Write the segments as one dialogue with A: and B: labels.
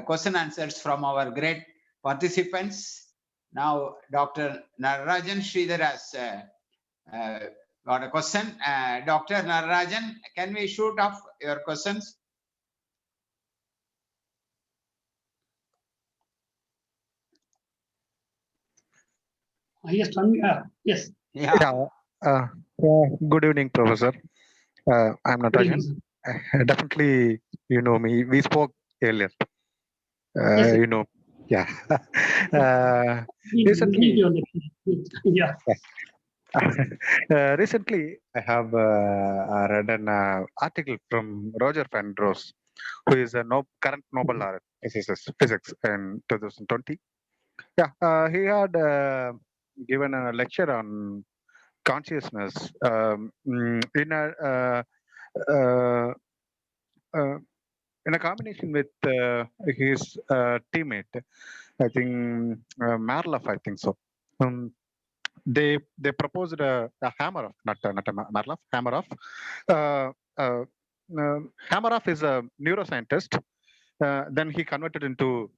A: question answers from our great participants. Now, Dr. Nararajan Sridhar has got a question. Dr. Nararajan, can we shoot off your questions?
B: Yes, yes.
A: Yeah.
C: Good evening, Professor. I'm Natarajan. Definitely, you know me. We spoke earlier.
B: Yes,
C: you know, yeah.
B: recently,
C: yeah. Recently, I have read an article from Roger Penrose, who is a current Nobel laureate physics in 2020. Yeah, he had given a lecture on consciousness in a combination with his teammate, I think Marloff, I think so. They proposed a Hameroff, not a Marloff, Hameroff. Hameroff is a neuroscientist. Then he converted into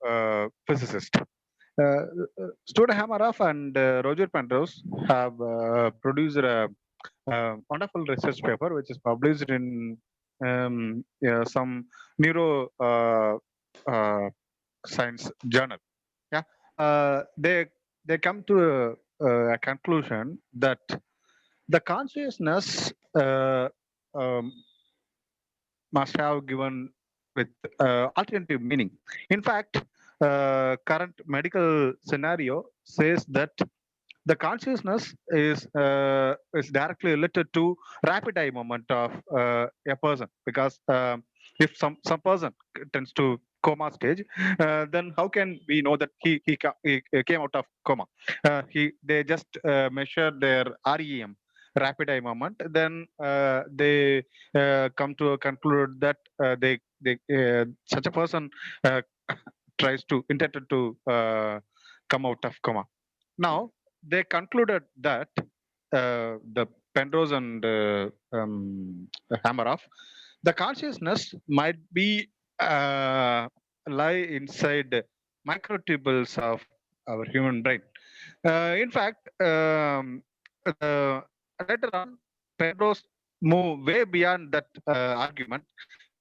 C: physicist. Stuart Hameroff and Roger Penrose have produced a wonderful research paper which is published in some neuro science journal. Yeah, they come to a conclusion that the consciousness must have given with alternative meaning. In fact, current medical scenario says that the consciousness is directly related to rapid eye movement of a person, because if some person tends to coma stage, then how can we know that he came out of coma? They just measure their REM, rapid eye movement, then they come to a conclude that such a person intended to come out of coma. Now they concluded that the Penrose and Hameroff, the consciousness might be lie inside microtubules of our human brain. In fact, later on, Penrose moved way beyond that argument.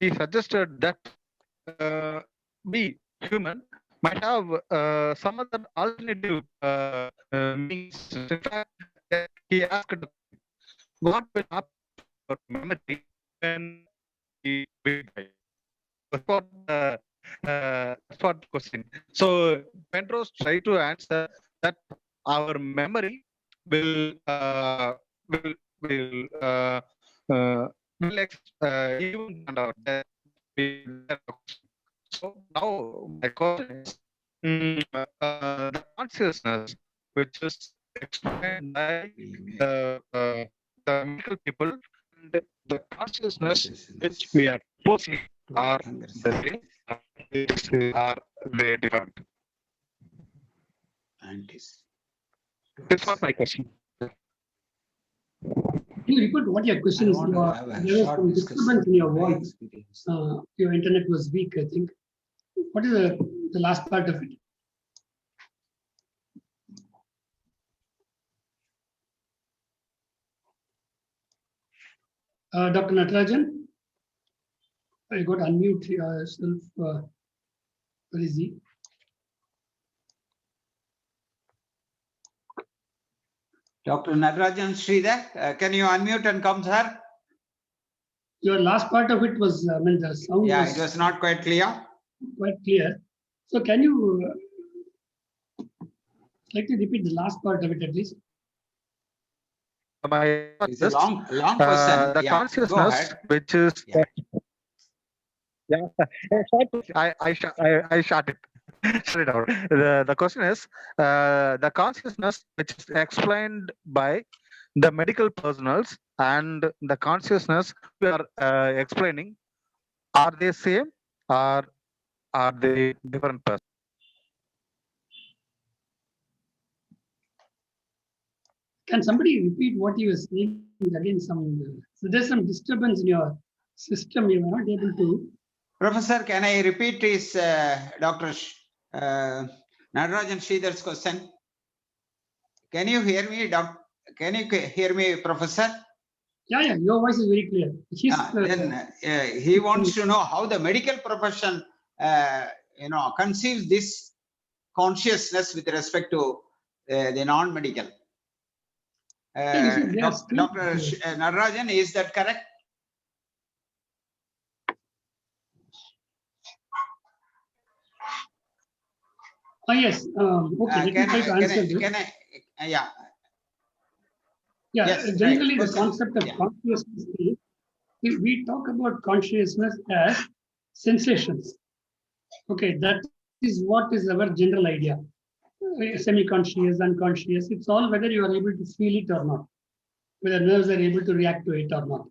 C: He suggested that we human might have some other alternative meanings. In fact, he asked, what will happen to memory when we die? That's what the question. So Penrose tried to answer that our memory will will even beyond our death. So now my question is, the consciousness which is explained by the medical people, and the consciousness which we are posing are the same, are they different? That's not my question.
B: You repeat what your question is. There was some disturbance in your voice. Your internet was weak, I think. What is the last part of it? Dr. Natarajan, you got to unmute yourself. Where is he?
A: Dr. Natarajan Sridhar, can you unmute and come, sir?
B: Your last part of it was, I mean, the sound
A: it was not quite clear.
B: Quite clear. So can you slightly repeat the last part of it at least?
A: It's a long question.
C: The consciousness, which is I shut it. Shut it out. The question is the consciousness which is explained by the medical personnels and the consciousness we are explaining, are they same or are they different persons?
B: Can somebody repeat what you were saying again? So there's some disturbance in your system. You are not able to
A: Professor, can I repeat his Dr. Natarajan Sridhar's question? Can you hear me, Can you hear me, Professor?
B: Yeah, your voice is very clear.
A: Then he wants to know how the medical profession, conceives this consciousness with respect to the non-medical. Dr. Natarajan, is that correct?
B: Yes. Okay. Let me try to answer this.
A: Yeah.
B: Yeah.
A: Yes,
B: generally,
A: right.
B: the concept of consciousness is, if we talk about consciousness as sensations. Okay, that is what is our general idea. Semi-conscious, unconscious. It's all whether you are able to feel it or not, whether nerves are able to react to it or not.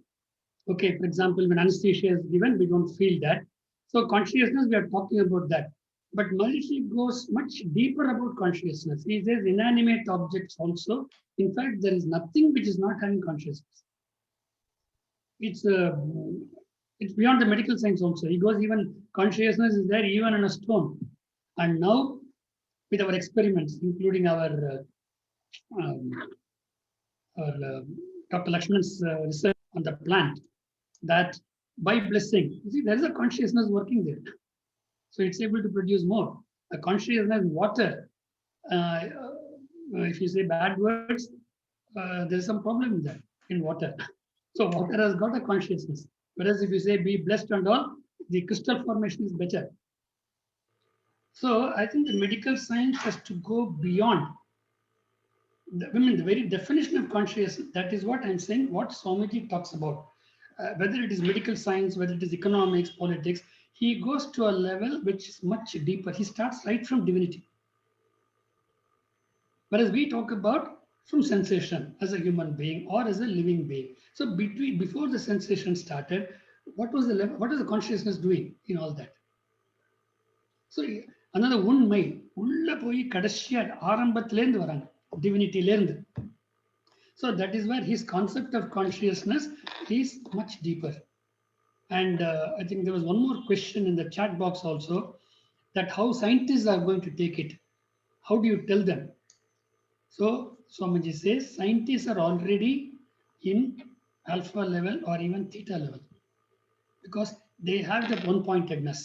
B: Okay, for example, when anesthesia is given, we don't feel that. So consciousness, we are talking about that. But Maharishi goes much deeper about consciousness. He says inanimate objects also. In fact, there is nothing which is not having consciousness. It's beyond the medical science also. He goes even consciousness is there even in a stone. And now, with our experiments, including our Dr. Lakshman's research on the plant, that by blessing, you see, there is a consciousness working there. So it's able to produce more. A consciousness, water, if you say bad words, there's some problem with that in water. So water has got a consciousness. Whereas if you say be blessed and all, the crystal formation is better. So I think the medical science has to go beyond. The very definition of consciousness, that is what I'm saying, what Swamiji talks about. Whether it is medical science, whether it is economics, politics, he goes to a level which is much deeper. He starts right from divinity. Whereas we talk about from sensation as a human being or as a living being. So before the sensation started, what was the level, what is the consciousness doing in all that? So another உண்மை உள்ள போய் கடைசியா ஆரம்பத்திலேருந்து வராங்க டிவினிட்டிலேருந்து. So that is where his concept of consciousness is much deeper. And I think there was one more question in the chat box also, that how scientists are going to take it. How do you tell them? So Swamiji says scientists are already in alpha level or even theta level because they have that one-pointedness.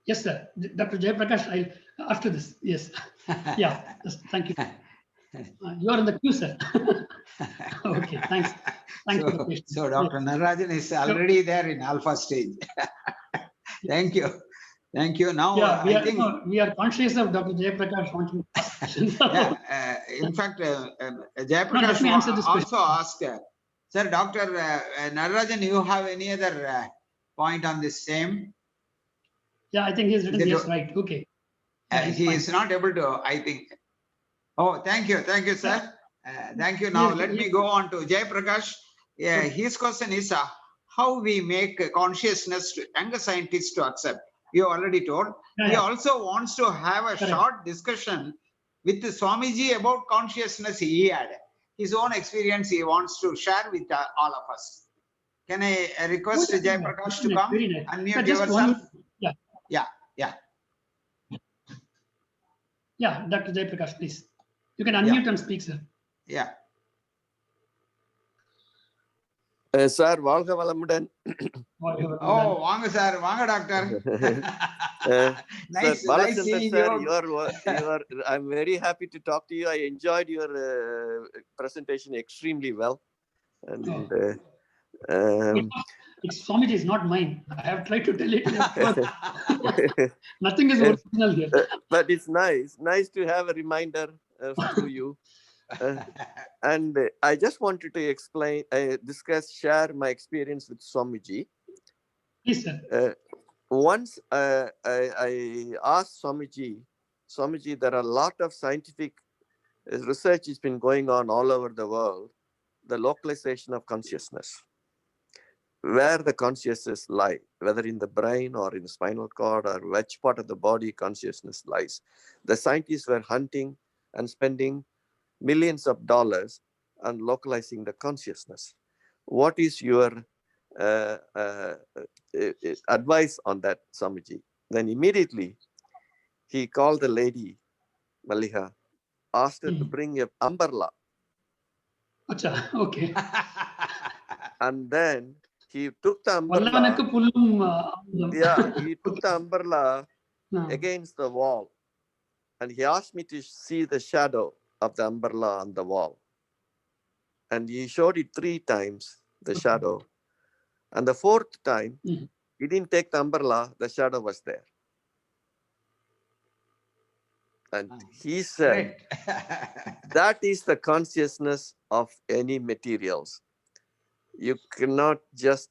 B: Yes, sir. Dr. Jayaprakash, after this, yes. Yeah, yes, thank you. You are in the queue, sir. Okay, thanks. Thanks for the question.
A: So Dr. Natarajan is already there in alpha stage. Thank you. Thank you. Now,
B: we are conscious of Dr. Jayaprakash wanting to ask questions.
A: In fact, Jayaprakash also asked, Sir, Dr. Natarajan, you have any other point on this same?
B: Yeah, I think he's written yes, right. Okay.
A: He is not able to, I think. Oh, thank you, sir. Thank you. Now, let me go on to Jayaprakash. His question is how we make consciousness to younger scientists to accept. You already told. He also wants to have a short discussion with Swamiji about consciousness he had. His own experience he wants to share with all of us. Can I request Jayaprakash to come? Unmute yourself.
B: Yeah, Dr. Jayaprakash, please. You can unmute and speak, sir.
A: Yeah.
D: Sir, வாழ்க வளமுடன்.
A: Oh, வாங்க sir, வாங்க doctor.
D: Nice, Balachandran sir, I'm very happy to talk to you. I enjoyed your presentation extremely well. And
B: Swamiji is not mine. I have tried to tell it. Nothing is original here.
D: But it's nice to have a reminder through you. And I just wanted to share my experience with Swamiji.
B: Yes, sir.
D: Once I asked Swamiji, there are a lot of scientific research has been going on all over the world, the localization of consciousness, where the consciousness lie, whether in the brain or in the spinal cord or which part of the body consciousness lies. The scientists were hunting and spending millions of dollars on localizing the consciousness. What is your advice on that, Swamiji. Then immediately he called the lady, Maliha, asked her to bring an umbrella.
B: Acha, okay.
D: And then he took the umbrella. He took the umbrella against the wall. And he asked me to see the shadow of the umbrella on the wall. And he showed it 3 times, the shadow. And the 4th time, he didn't take the umbrella, the shadow was there. And he said, that is the consciousness of any materials. You cannot just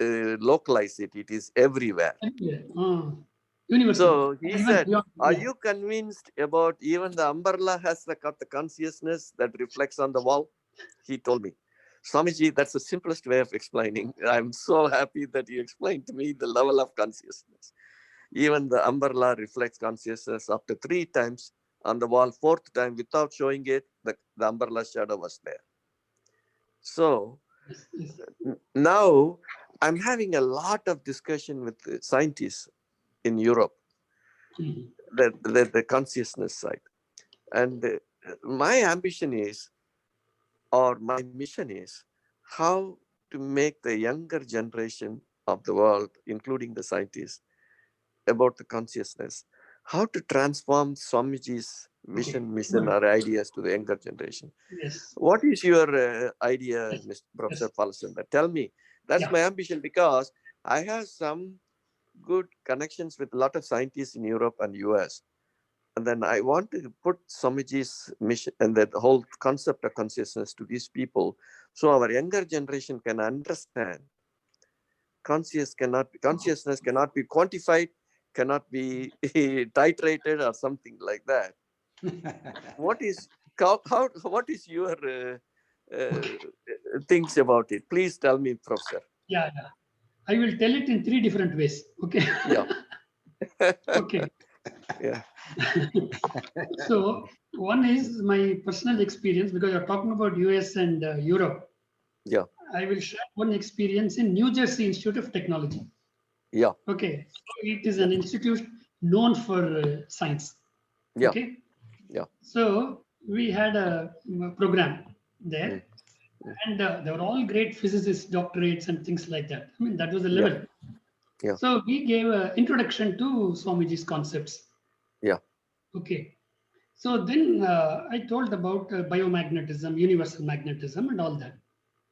D: localize it. It is everywhere. So he said, are you convinced about even the umbrella has the consciousness that reflects on the wall? He told me, Swamiji, that's the simplest way of explaining. I'm so happy that you explained to me the level of consciousness. Even the umbrella reflects consciousness up to 3 times on the wall. 4th time, without showing it, the umbrella shadow was there. So now I'm having a lot of discussion with scientists in Europe, the consciousness side. And my ambition is, or my mission is, how to make the younger generation of the world, including the scientists, about the consciousness, how to transform Swamiji's vision, mission, or ideas to the younger generation.
B: Yes.
D: What is your idea, Mr. Professor Balachandran? Tell me. That's my ambition, because I have some good connections with a lot of scientists in Europe and US. And then I want to put Swamiji's mission and the whole concept of consciousness to these people, so our younger generation can understand consciousness cannot be quantified, cannot be titrated or something like that. What is your things about it? Please tell me, Professor.
B: Yeah. I will tell it in 3 different ways. Okay.
D: Yeah.
B: Okay.
D: Yeah.
B: So one is my personal experience, because you're talking about US and Europe.
D: Yeah.
B: I will share one experience in New Jersey Institute of Technology.
D: Yeah.
B: Okay. So it is an institute known for science.
D: Yeah.
B: Okay.
D: Yeah.
B: So we had a program there, and they were all great physicists, doctorates, and things like that. I mean, that was the level.
D: Yeah.
B: So we gave an introduction to Swamiji's concepts.
D: Yeah.
B: Okay. So then I told about biomagnetism, universal magnetism, and all that.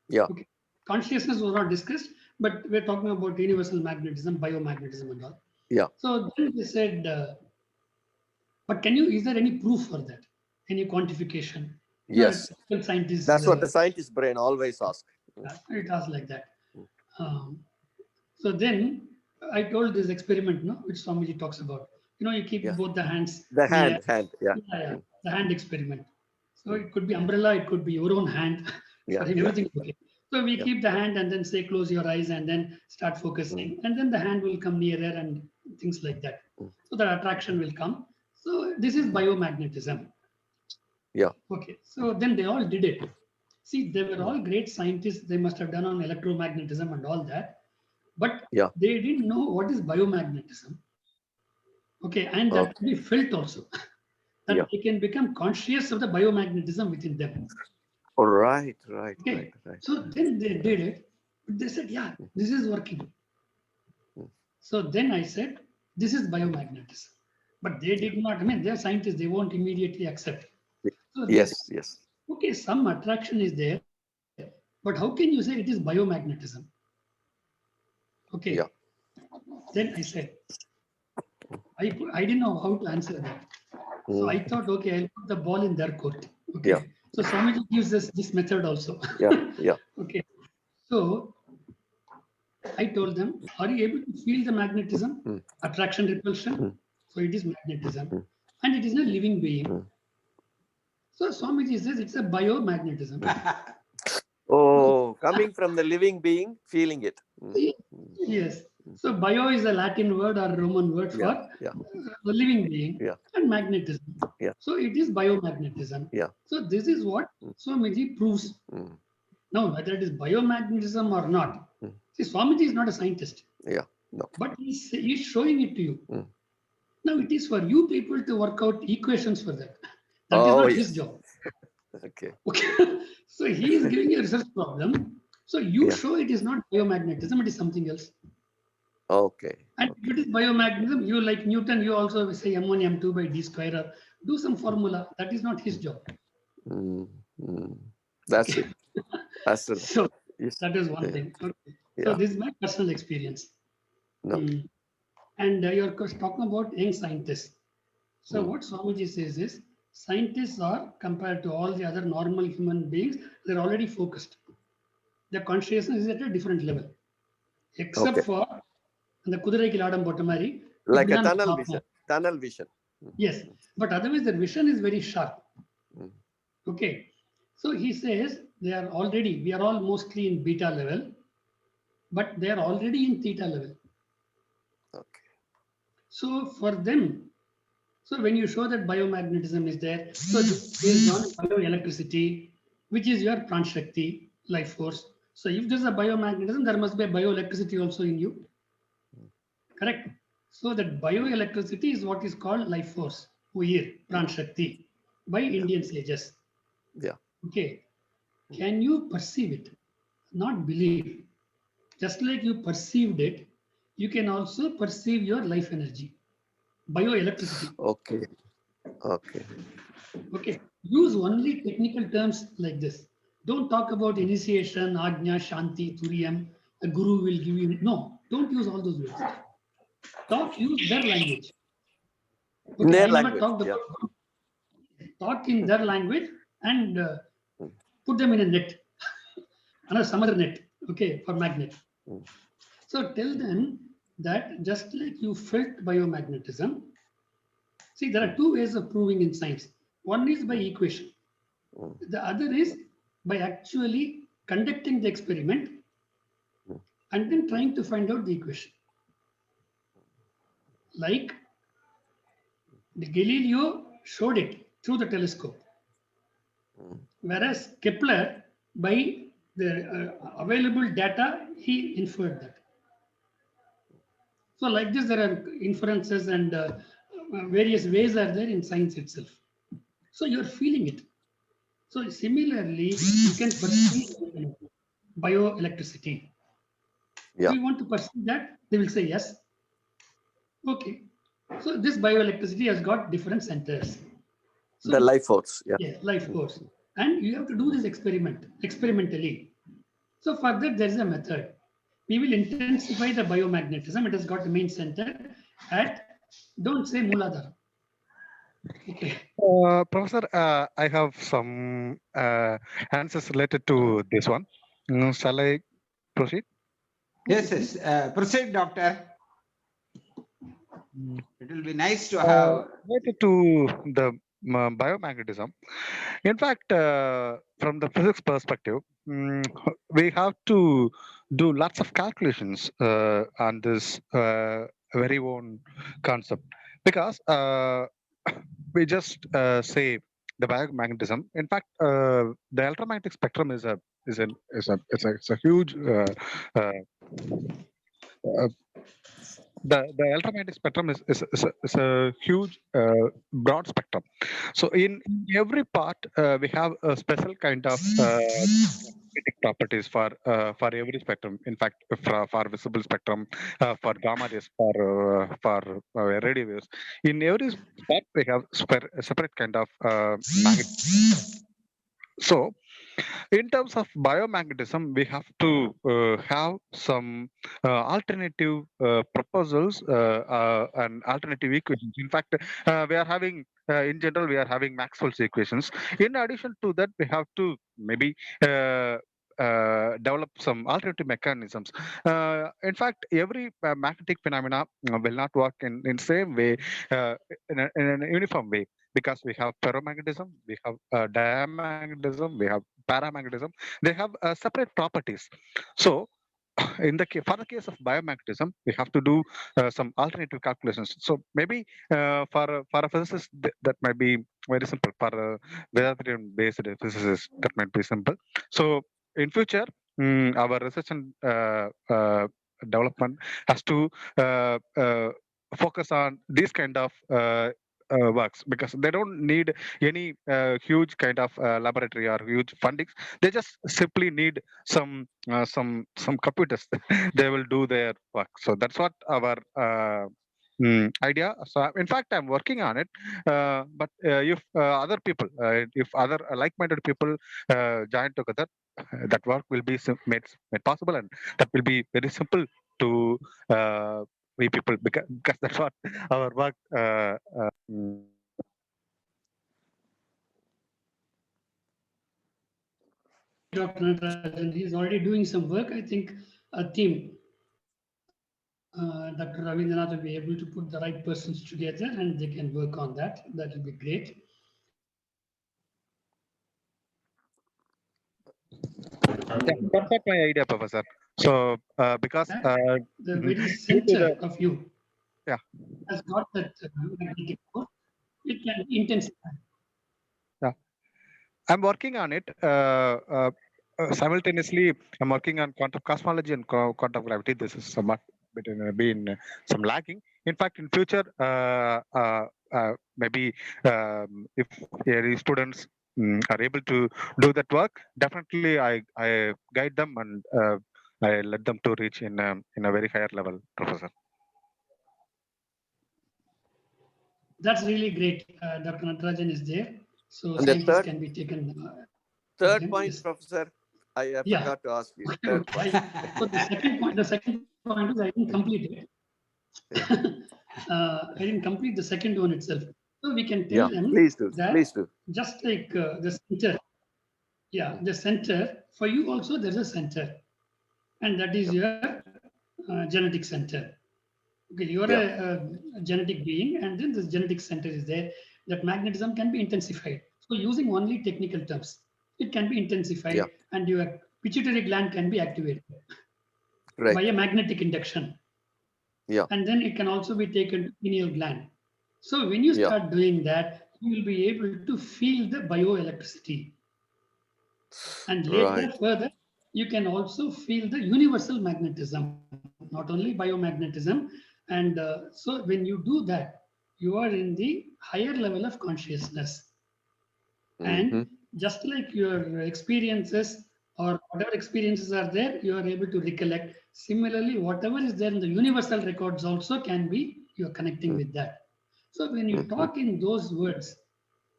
D: Yeah.
B: Okay. Consciousness was not discussed, but we're talking about universal magnetism, biomagnetism, and all.
D: Yeah.
B: So then they said, but is there any proof for that? Any quantification?
D: Yes.
B: Scientists,
D: that's what the scientist brain always asks.
B: It was like that. So then I told this experiment, which Swamiji talks about. You keep both the hands.
D: The hand. Yeah.
B: The hand experiment. So it could be umbrella, it could be your own hand. Sorry, everything okay. So we keep the hand and then say, close your eyes and then start focusing. And then the hand will come nearer and things like that. So the attraction will come. So this is biomagnetism.
D: Yeah.
B: Okay. So then they all did it. See, they were all great scientists. They must have done on electromagnetism and all that. But they didn't know what is biomagnetism. Okay. And that can be felt also. That they can become conscious of the biomagnetism within them.
D: Oh, right.
B: Okay. Right. So then they did it. They said, yeah, this is working. So then I said, this is biomagnetism. But they did not, they're scientists, they won't immediately accept. So
D: yes.
B: Okay, some attraction is there, but how can you say it is biomagnetism? Okay. Yeah. Then I said, I didn't know how to answer that. So I thought, okay, I'll put the ball in their court. Okay. Yeah. So Swamiji gives us this method also.
D: Yeah.
B: Okay. So I told them, are you able to feel the magnetism? Attraction, repulsion? So it is magnetism. And it is a living being. So Swamiji says it's a biomagnetism.
D: Oh, coming from the living being, feeling it.
B: Yes. So bio is a Latin word or Roman word for the living being and magnetism.
D: Yeah.
B: So it is biomagnetism.
D: Yeah.
B: So this is what Swamiji proves. Now, whether it is biomagnetism or not, See, Swamiji is not a scientist,
D: Yeah. No.
B: but he's showing it to you.
D: Mm.
B: Now it is for you people to work out equations for that. That is
D: Oh,
B: not
D: yes.
B: his job.
D: Okay.
B: Okay. So he is giving you a research problem. So you
D: Yeah.
B: show it is not biomagnetism, it is something else.
D: Okay.
B: And
D: Okay.
B: if it is biomagnetism, you like Newton, you also say M1, M2 by D square, or do some formula. That is not his job.
D: Mm. Mm. That's
B: Okay.
D: it. That's it.
B: So
D: Yes.
B: that is one
D: Yeah.
B: thing. Okay. So
D: Yeah.
B: this is my personal experience.
D: No.
B: Mm. And you're talking about young scientists. So
D: Mm.
B: what Swamiji says is, scientists are, compared to all the other normal human beings, they're already focused. Their consciousness is at a different level. Except
D: Okay.
B: for the Kudirai Kiladam Bottamari.
D: Like a tunnel vision. Tunnel vision.
B: Yes, but otherwise the vision is very sharp.
D: Mm.
B: Okay. So he says we are all mostly in beta level, but they are already in theta level.
D: Okay.
B: So for them, so when you show that biomagnetism is there, so this is based on bioelectricity, which is your pranshakti, life force. So if there's a biomagnetism, there must be a bioelectricity also in you. Correct? So that bioelectricity is what is called life force, Uyir, pranshakti, by Indian sages.
D: Yeah.
B: Okay. Can you perceive it? Not believe. Just like you perceived it, you can also perceive your life energy, bioelectricity.
D: Okay. Okay.
B: Okay. Use only technical terms like this. Don't talk about initiation, ajna, shanti, turiyam, a guru will give you. No, don't use all those words. Use their language.
D: In
B: Okay,
D: their
B: I never
D: language.
B: talked
D: Yeah.
B: about talk in their language and
D: Mm.
B: put them in a net, some other net, okay, for magnet.
D: Mm.
B: So tell them that just like you felt biomagnetism, see, there are two ways of proving in science. One is by equation.
D: Mm.
B: The other is by actually conducting the experiment
D: Mm.
B: and then trying to find out the equation. Like the Galileo showed it through the telescope,
D: Mm.
B: whereas Kepler, by the available data, he inferred that. So like this, there are inferences and various ways are there in science itself. So you're feeling it. So similarly, you can perceive bioelectricity.
D: Yeah.
B: Do you want to perceive that? They will say yes. Okay. So this bioelectricity has got different centers. So
D: The life force. Yeah.
B: yeah, life force. And you have to do this experiment experimentally. So for that, there is a method. We will intensify the biomagnetism. It has got the main center at, don't say Mooladhara. Okay.
C: Professor, I have some answers related to this one. Shall I proceed?
A: Yes, yes. Proceed, doctor.
C: Mm.
A: It will be nice to have.
C: Related to the biomagnetism. In fact, from the physics perspective, we have to do lots of calculations on this very own concept because we just say the biomagnetism. In fact, the electromagnetic spectrum is a huge uh, uh, the electromagnetic spectrum is a huge broad spectrum. So in every part we have a special kind of magnetic properties for every spectrum. In fact, for visible spectrum, for gamma rays, for radio waves, in every spot we have separate kind of magnet. So in terms of biomagnetism, we have to have some alternative proposals and alternative equations. In fact, we are having, in general, we are having Maxwell's equations. In addition to that, we have to maybe develop some alternative mechanisms. In fact, every magnetic phenomena will not work in same way, in a uniform way, because we have ferromagnetism, we have diamagnetism, we have paramagnetism. They have separate properties. So for the case of biomagnetism, we have to do some alternative calculations. So maybe for a physicist that might be very simple. For a Vethathirian based physicist, that might be simple. So in future, our research and development has to focus on these kind of works, because they don't need any huge kind of laboratory or huge fundings. They just simply need some computers. They will do their work. So that's what our idea. So in fact, I'm working on it. But if other people, if other like-minded people join together, that work will be made possible, and that will be very simple to we people, because that's what our work
B: Dr. Natarajan, he's already doing some work. I think a team, Dr. Ravindra will be able to put the right persons together and they can work on that. That will be great.
C: yeah, that's not my idea, Professor. So because
B: The very
C: due to
B: center of you
C: yeah
B: has got that magnetic force. It can intensify.
C: yeah I'm working on it. Simultaneously, I'm working on quantum cosmology and quantum gravity. This is somewhat been some lagging. In fact, in future, maybe if any students are able to do that work, definitely I guide them and I let them to reach in a very higher level, Professor.
B: That's really great. Dr. Natarajan is there. So
D: And the
B: scientists can be taken.
D: third point,
B: Yes.
D: Professor, I
B: Yeah.
D: forgot to ask you.
B: Okay,
D: Third
B: okay.
D: point.
B: So the second point is I didn't complete it. I didn't complete the second one itself. So we can tell
D: Yeah,
B: them
D: please do.
B: that
D: Please do.
B: just like the center, yeah, the center, for you also there's a center, and that is your genetic center. Okay, you're a genetic being, and then this genetic center is there. That magnetism can be intensified. So using only technical terms, it can be intensified,
D: Yeah.
B: and your pituitary gland can be activated
D: Right.
B: by a magnetic induction.
D: Yeah.
B: And then it can also be taken to pineal gland. So when you start doing that, you will be able to feel the bioelectricity. And later further, you can also feel the universal magnetism, not only biomagnetism. And so when you do that, you are in the higher level of consciousness. And just like your experiences or whatever experiences are there, you are able to recollect. Similarly, whatever is there in the universal records also can be, you are connecting with that. So when you talk in those words,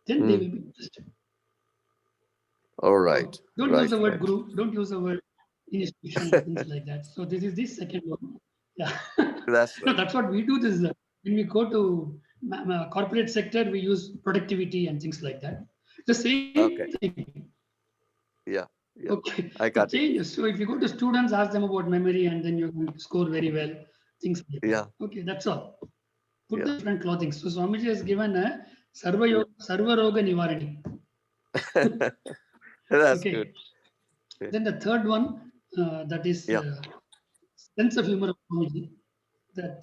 B: then they will be interested.
D: All right.
B: Don't use the word guru. Don't use the word institution, things like that. So this is the second one. Yeah.
D: That's
B: No,
D: right.
B: that's what we do. This when we go to corporate sector, we use productivity and things like that. The same thing.
D: Yeah.
B: Okay.
D: I got it.
B: Changes. So if you go to students, ask them about memory, and then you're going to score very well. Things like that. Okay, that's all. Put the different clothing. So Swamiji has given a Sarva Roga Nivarani.
D: That's good.
B: Then the third one, that is sense of humor of Swamiji. That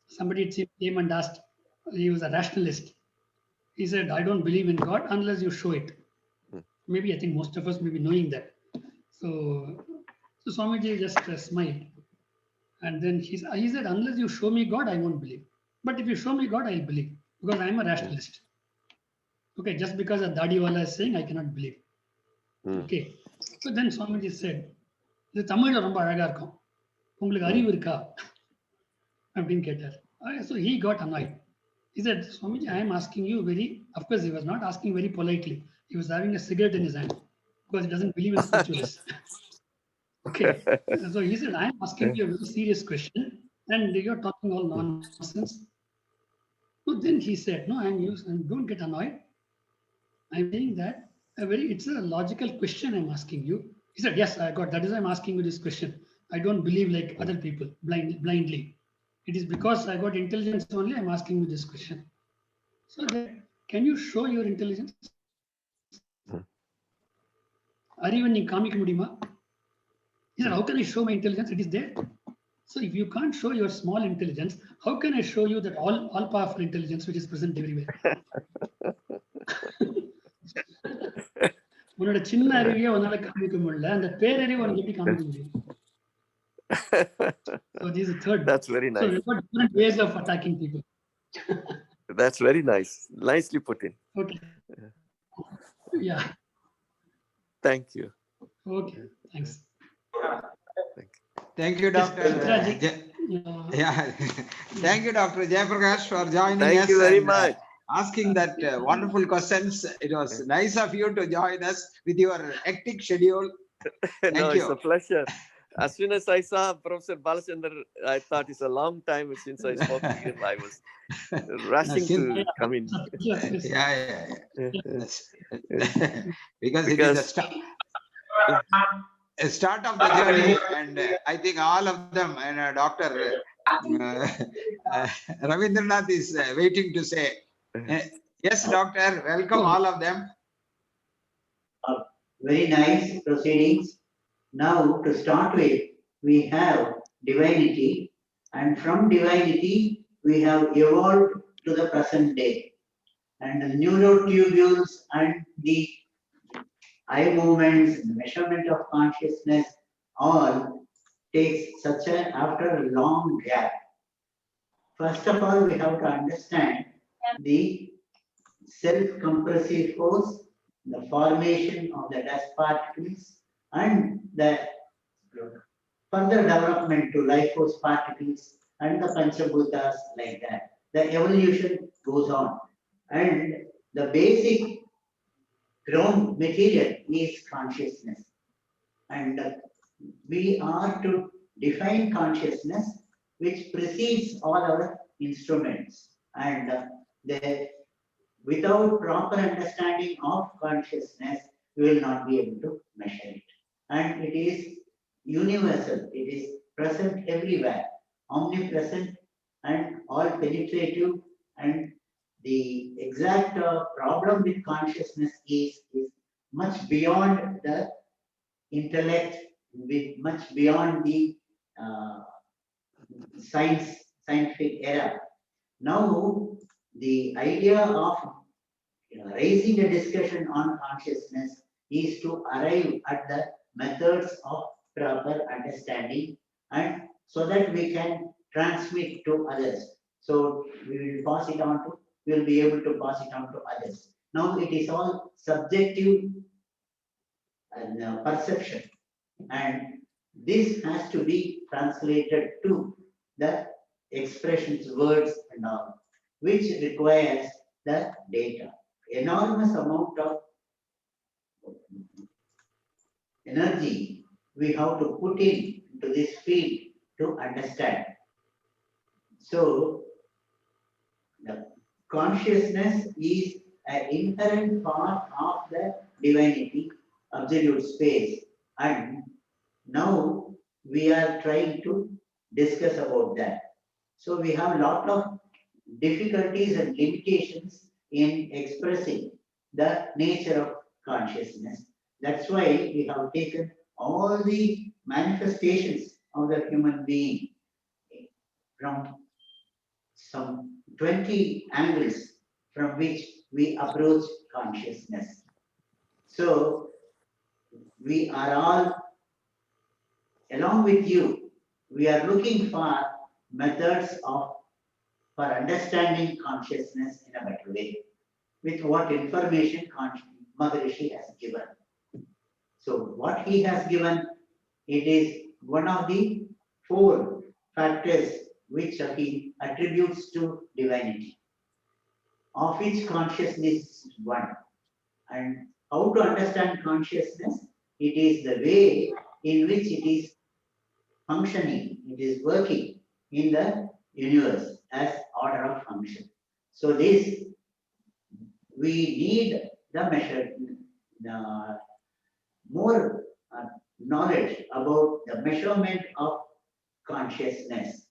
B: somebody came and asked, he was a rationalist. He said, I don't believe in God unless you show it. Maybe I think most of us may be knowing that. So Swamiji just smiled. And then he said, unless you show me God, I won't believe. But if you show me God, I'll believe because I'm a rationalist. Okay, just because a Dadiwala is saying, I cannot believe. Okay. So then Swamiji said, இது தமிழ்ல ரொம்ப அழகா இருக்கும் உங்களுக்கு அறிவு இருக்கா அப்படின்னு கேட்டார். So he got annoyed. He said, Swamiji, I am asking you very, of course, he was not asking very politely. He was having a cigarette in his hand because he doesn't believe in spiritualists. Okay. So he said, I am asking you a very serious question and you're talking all nonsense. So then he said, no, don't get annoyed. I'm saying that it's a logical question I'm asking you. He said, yes, I got that is why I'm asking you this question. I don't believe like other people blindly. It is because I got intelligence only I'm asking you this question. So then, can you show your intelligence? அறிவை நீ காமிக்க முடியுமா? He said, how can I show my intelligence? It is there. So if you can't show your small intelligence, how can I show you that all powerful intelligence which is present everywhere? உன்னோட சின்ன அறிவையே உன்னால காமிக்க முடியல, அந்த பேரறிவு உனக்கு எப்படி காமிக்க முடியும்? So this is third.
D: That's very
B: So
D: nice.
B: we've got different ways of attacking people.
D: That's very nice. Nicely put in.
B: Okay. Yeah.
A: Thank you.
B: Okay. Thanks.
A: Thank you, Dr.
B: Tragic.
A: Yeah. Thank you, Dr. Jayaprakash, for joining us.
D: Thank you very
A: and,
D: much.
A: asking that wonderful questions. It was nice of you to join us with your hectic schedule.
D: No,
A: you.
D: it's a pleasure. As soon as I saw Professor Balachandran, I thought it's a long time since I spoke to him. I was rushing to come in.
A: Yeah. Because it is a start of the journey, and I think all of them, and Dr. Ravindranath is waiting to say. Yes, Doctor, welcome all of them.
E: Very nice proceedings. Now, to start with, we have divinity, and from divinity, we have evolved to the present day. And the neurotubules and the eye movements, the measurement of consciousness, all takes such after a long gap. First of all, we have to understand the self-compressive force, the formation of the dust particles, and the further development to life force particles and the Panchabhutas like that. The evolution goes on. And the basic ground material is consciousness. And we are to define consciousness, which precedes all our instruments. And without proper understanding of consciousness, we will not be able to measure it. And it is universal, it is present everywhere, omnipresent and all penetrative. And the exact problem with consciousness is much beyond the intellect, much beyond the scientific era. Now, the idea of raising a discussion on consciousness is to arrive at the methods of proper understanding, and so that we can transmit to others. So we will pass it on to, we will be able to pass it on to others. Now it is all subjective and perception, and this has to be translated to the expressions, words and all, which requires the data. Enormous amount of energy we have to put into this field to understand. So the consciousness is an inherent part of the divinity, absolute space, and now we are trying to discuss about that. So we have a lot of difficulties and limitations in expressing the nature of consciousness. That's why we have taken all the manifestations of the human being from some 20 angles from which we approach consciousness. So we are all, along with you, we are looking for methods for understanding consciousness in a better way, with what information Maharishi has given. So what he has given, it is one of the 4 factors which he attributes to divinity, of which consciousness is one. And how to understand consciousness? It is the way in which it is functioning, it is working in the universe as order of function. So this, we need the measure, more knowledge about the measurement of consciousness.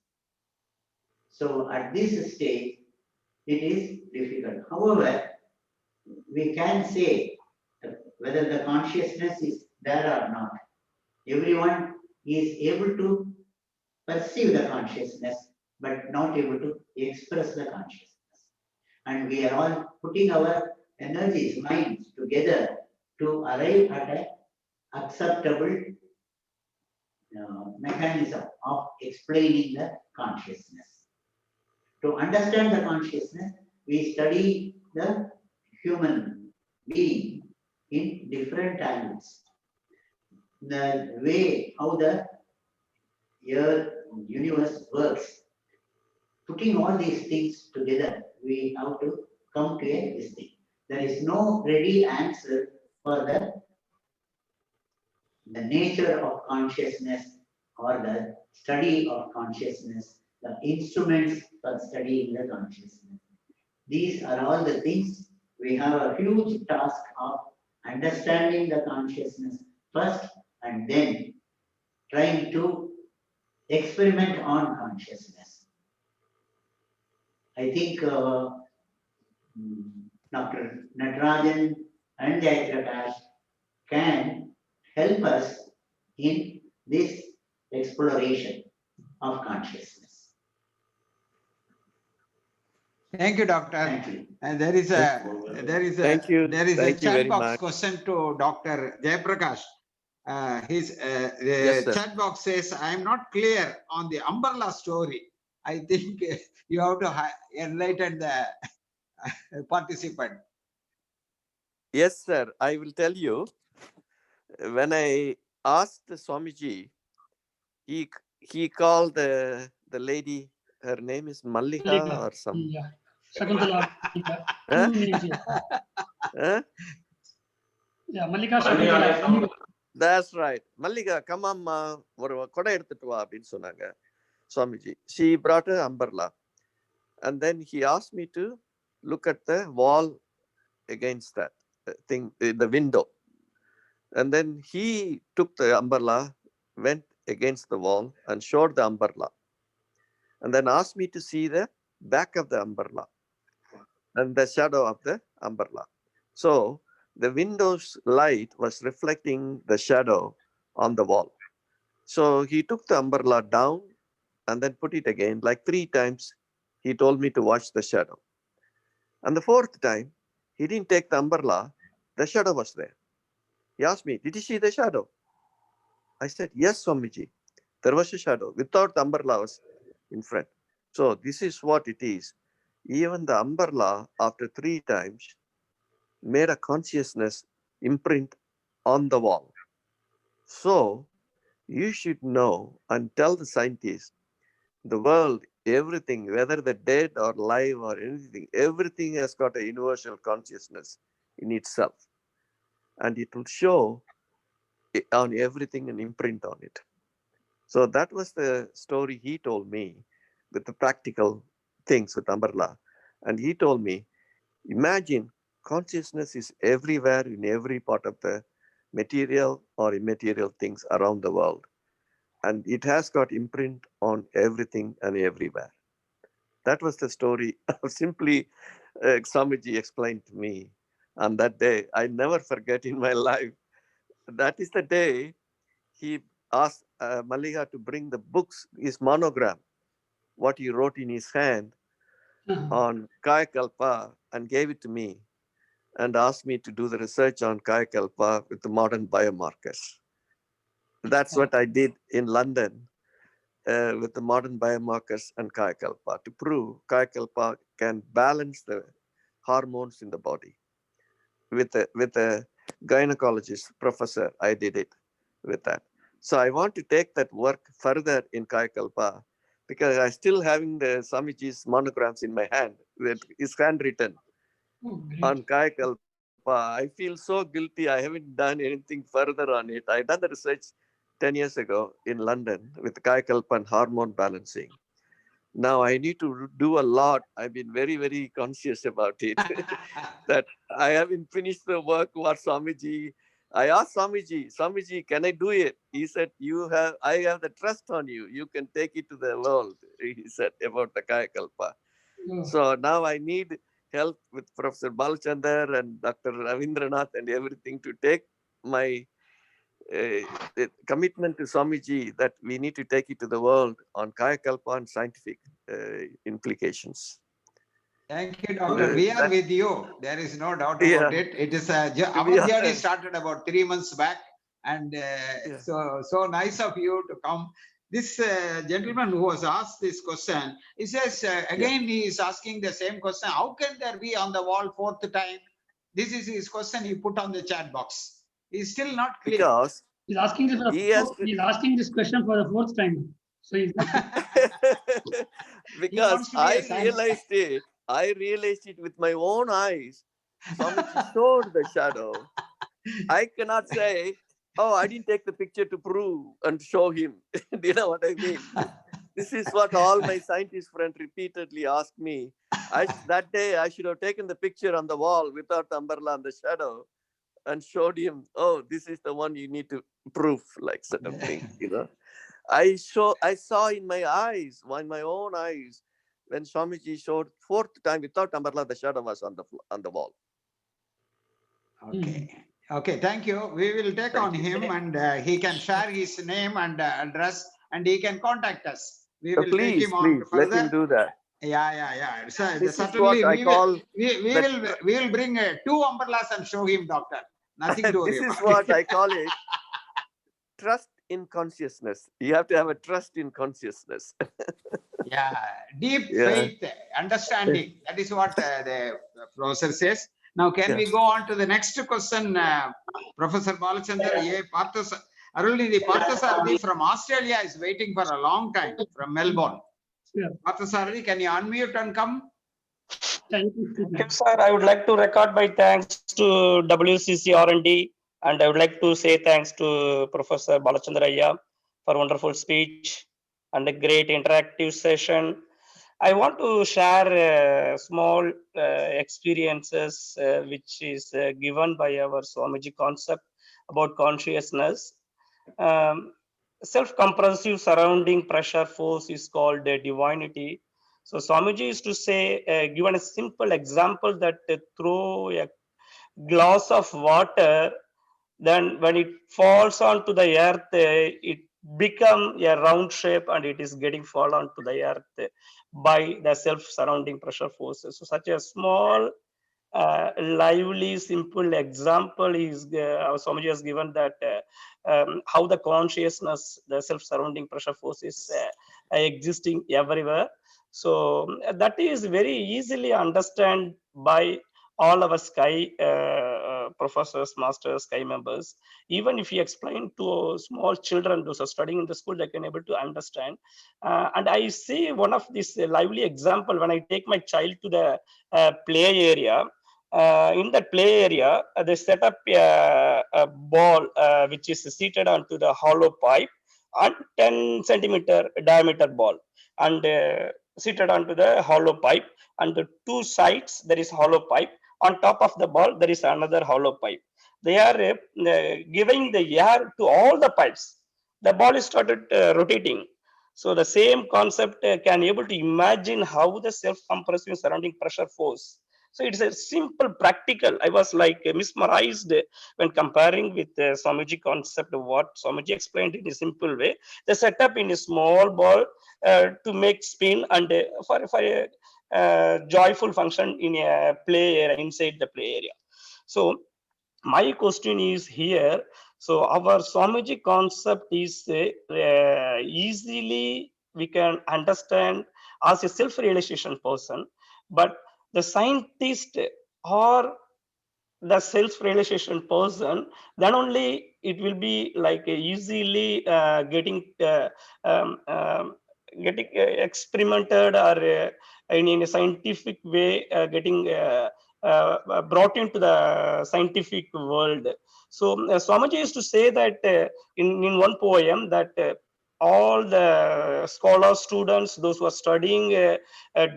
E: So at this stage, it is difficult. However, we can say whether the consciousness is there or not. Everyone is able to perceive the consciousness, but not able to express the consciousness. And we are all putting our energies, minds together to arrive at an acceptable mechanism of explaining the consciousness. To understand the consciousness, we study the human being in different angles. The way how the earth, universe works. Putting all these things together, we have to come to a this thing. There is no ready answer for the nature of consciousness or the study of consciousness, the instruments for studying the consciousness. These are all the things we have a huge task of understanding the consciousness first and then trying to experiment on consciousness. I think Dr. Natarajan and Jayaprakash can help us in this exploration of consciousness.
A: Thank you, Doctor.
E: Thank you.
A: And there is a
D: Thank you. Thank you
A: chat
D: very
A: box
D: much.
A: question to Dr. Jayaprakash. His
D: Yes, sir.
A: chat box says, I am not clear on the umbrella story. I think you have to enlighten the participant.
D: Yes, sir. I will tell you. When I asked Swamiji, he called the lady. Her name is Mallika
B: Mallika.
D: or some.
B: Yeah. Shakuntala. Mallika.
D: Huh?
B: Two names, yes.
D: Huh?
B: Yeah, Mallika Shakuntala.
D: That's right. Mallika, come on, ஒரு கொடை எடுத்துட்டு வா அப்படின்னு சொன்னாங்க Swamiji. She brought an umbrella. And then he asked me to look at the wall against that thing, the window. And then he took the umbrella, went against the wall and showed the umbrella. And then asked me to see the back of the umbrella and the shadow of the umbrella. So the window's light was reflecting the shadow on the wall. So he took the umbrella down and then put it again, like 3 times. He told me to watch the shadow. And the 4th time, he didn't take the umbrella. The shadow was there. He asked me, did you see the shadow? I said, yes, Swamiji. There was a shadow without the umbrella was in front. So this is what it is. Even the umbrella, after 3 times, made a consciousness imprint on the wall. So you should know and tell the scientists, the world, everything, whether the dead or alive or anything, everything has got a universal consciousness in itself. And it will show on everything an imprint on it. So that was the story he told me with the practical things with umbrella. And he told me, imagine consciousness is everywhere in every part of the material or immaterial things around the world. And it has got imprint on everything and everywhere. That was the story simply Swamiji explained to me on that day. I never forget in my life. That is the day he asked Mallika to bring the books, his monogram, what he wrote in his hand on Kaya Kalpa, and gave it to me and asked me to do the research on Kaya Kalpa with the modern biomarkers. That's what I did in London with the modern biomarkers and Kaya Kalpa to prove Kaya Kalpa can balance the hormones in the body. With a gynecologist professor, I did it with that. So I want to take that work further in Kaya Kalpa because I still having the Swamiji's monograms in my hand with his handwritten on Kaya Kalpa. I feel so guilty. I haven't done anything further on it. I done the research 10 years ago in London with Kaya Kalpa and hormone balancing. Now I need to do a lot. I've been very, very conscious about it. That I haven't finished the work what Swamiji. I asked Swamiji, can I do it? He said, I have the trust on you. You can take it to the world. He said about the Kaya Kalpa. So now I need help with Professor Balachandran and Dr. Ravindranath and everything to take my commitment to Swamiji that we need to take it to the world on Kaya Kalpa and scientific implications.
A: Thank you, Doctor. We are with you. There is no doubt about it. It is our journey started about 3 months back, and so nice of you to come. This gentleman who was asked this question, he says again he is asking the same question. How can there be on the wall 4th time? This is his question he put on the chat box. He's still not clear.
D: Because
B: he's asking this. He's asking this question for the 4th time. So he's
D: because I realized it with my own eyes. Swamiji showed the shadow. I cannot say, oh, I didn't take the picture to prove and show him. Do you know what I mean? This is what all my scientist friends repeatedly asked me. That day, I should have taken the picture on the wall without the umbrella and the shadow and showed him, oh, this is the one you need to prove, like certain thing, you know. I saw in my eyes, in my own eyes, when Swamiji showed 4th time without umbrella, the shadow was on the wall.
A: Okay, thank you. We will take on him, and he can share his name and address, and he can contact us. We will take him on further.
D: Let him do that.
A: Yeah. So
D: this
A: certainly
D: is what
A: we will bring 2 umbrellas and show him, Doctor. Nothing to worry
D: This
A: about.
D: is what I call it. Trust in consciousness. You have to have a trust in consciousness.
A: Deep faith, understanding. That is what the professor says. Now, can we go on to the next question? Professor Balachandran, Arulnidhi Parthasarathi from Australia is waiting for a long time from Melbourne. Parthasarathi, can you unmute and come?
F: Thank you, sir. I would like to record my thanks to WCC R&D, and I would like to say thanks to Professor Balachandran for wonderful speech and a great interactive session. I want to share small experiences which is given by our Swamiji concept about consciousness. Self-compulsive surrounding pressure force is called divinity. So Swamiji used to say, given a simple example that through a glass of water, then when it falls onto the earth, it become a round shape and it is getting fall onto the earth by the self-surrounding pressure forces. So such a small, lively, simple example is our Swamiji has given that how the consciousness, the self-surrounding pressure force is existing everywhere. So that is very easily understand by all our sky professors, masters, sky members. Even if you explain to small children, those are studying in the school, they can able to understand. And I see one of this lively example when I take my child to the play area. In that play area, they set up a ball which is seated onto the hollow pipe and 10 centimeter diameter ball, and seated onto the hollow pipe, and the 2 sides there is hollow pipe. On top of the ball there is another hollow pipe. They are giving the air to all the pipes. The ball is started rotating. So the same concept can able to imagine how the self-compressive surrounding pressure force. So it's a simple practical. I was like mesmerized when comparing with the Swamiji concept of what Swamiji explained in a simple way. They set up in a small ball to make spin and for a joyful function in a play area, inside the play area. So my question is here. So our Swamiji concept is easily we can understand as a self-realization person, but the scientist or the self-realization person, then only it will be like easily getting experimented or in a scientific way getting brought into the scientific world. So Swamiji used to say that in one poem that all the scholar students, those who are studying a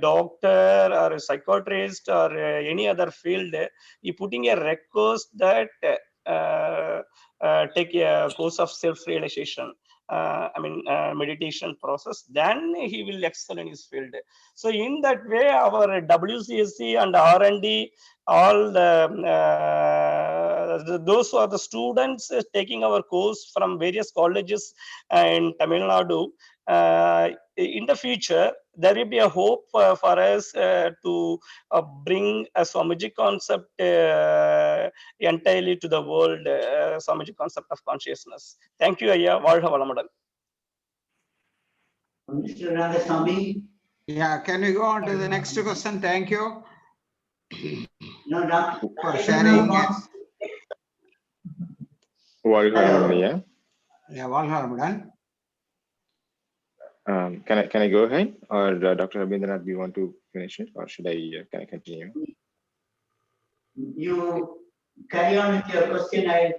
F: doctor or a psychiatrist or any other field, he putting a request that take a course of self-realization, meditation process, then he will excel in his field. So in that way, our WCSC and R&D, all those who are the students taking our course from various colleges in Tamil Nadu, in the future, there will be a hope for us to bring a Swamiji concept entirely to the world, Swamiji concept of consciousness. Thank you, Ayya. Valha Valamadan.
E: Mr. Rangaswamy?
A: Yeah, can we go on to the next question? Thank you
E: No, Dr.
A: for sharing.
G: Yeah.
A: Yeah, Valha Ramadan.
G: Can I go ahead, or Dr. Rabindranath, do you want to finish it, or should I? Can I continue?
E: You carry on with your question. I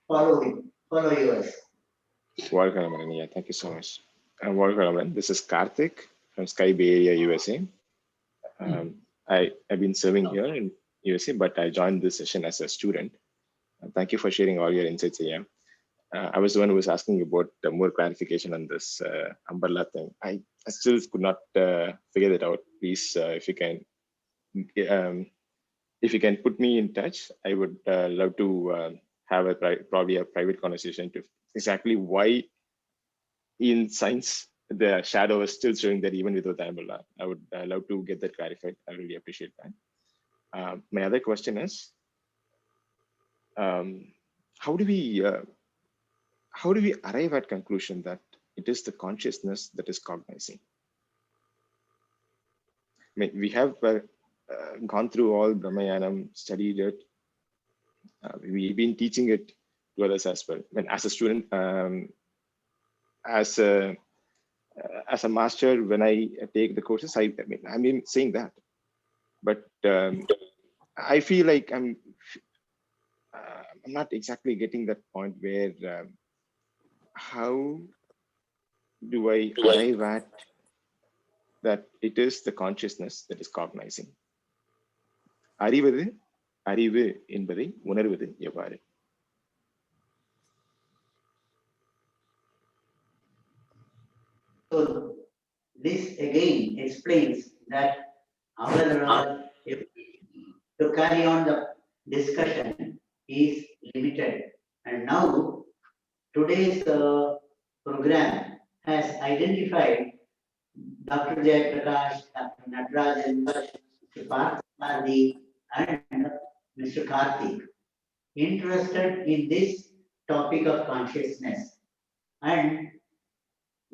E: follow yours.
G: Welcome, yeah. Thank you so much. Welcome. This is Karthik from Sky Bay Area, USA. I've been serving here in USA, but I joined this session as a student. Thank you for sharing all your insights here. I was the one who was asking about more clarification on this umbrella thing. I still could not figure that out. Please, if you can put me in touch, I would love to have probably a private conversation to exactly why in science the shadow is still showing that even without the umbrella. I would love to get that clarified. I really appreciate that. My other question is, how do we arrive at conclusion that it is the consciousness that is cognizing? I mean, we have gone through all Brahmayanam, studied it. We've been teaching it to others as well. I mean, as a student, as a master, when I take the courses, I mean saying that, but I feel like I'm not exactly getting that point where how do I arrive at that it is the consciousness that is cognizing? அறிவது அறிவு என்பதை உணர்வது எவ்வாறு?
E: So this again explains that our to carry on the discussion is limited, and now today's program has identified Dr. Jayaprakash, Dr. Natarajan, Mr. Parthi, and Mr. Karthik interested in this topic of consciousness, and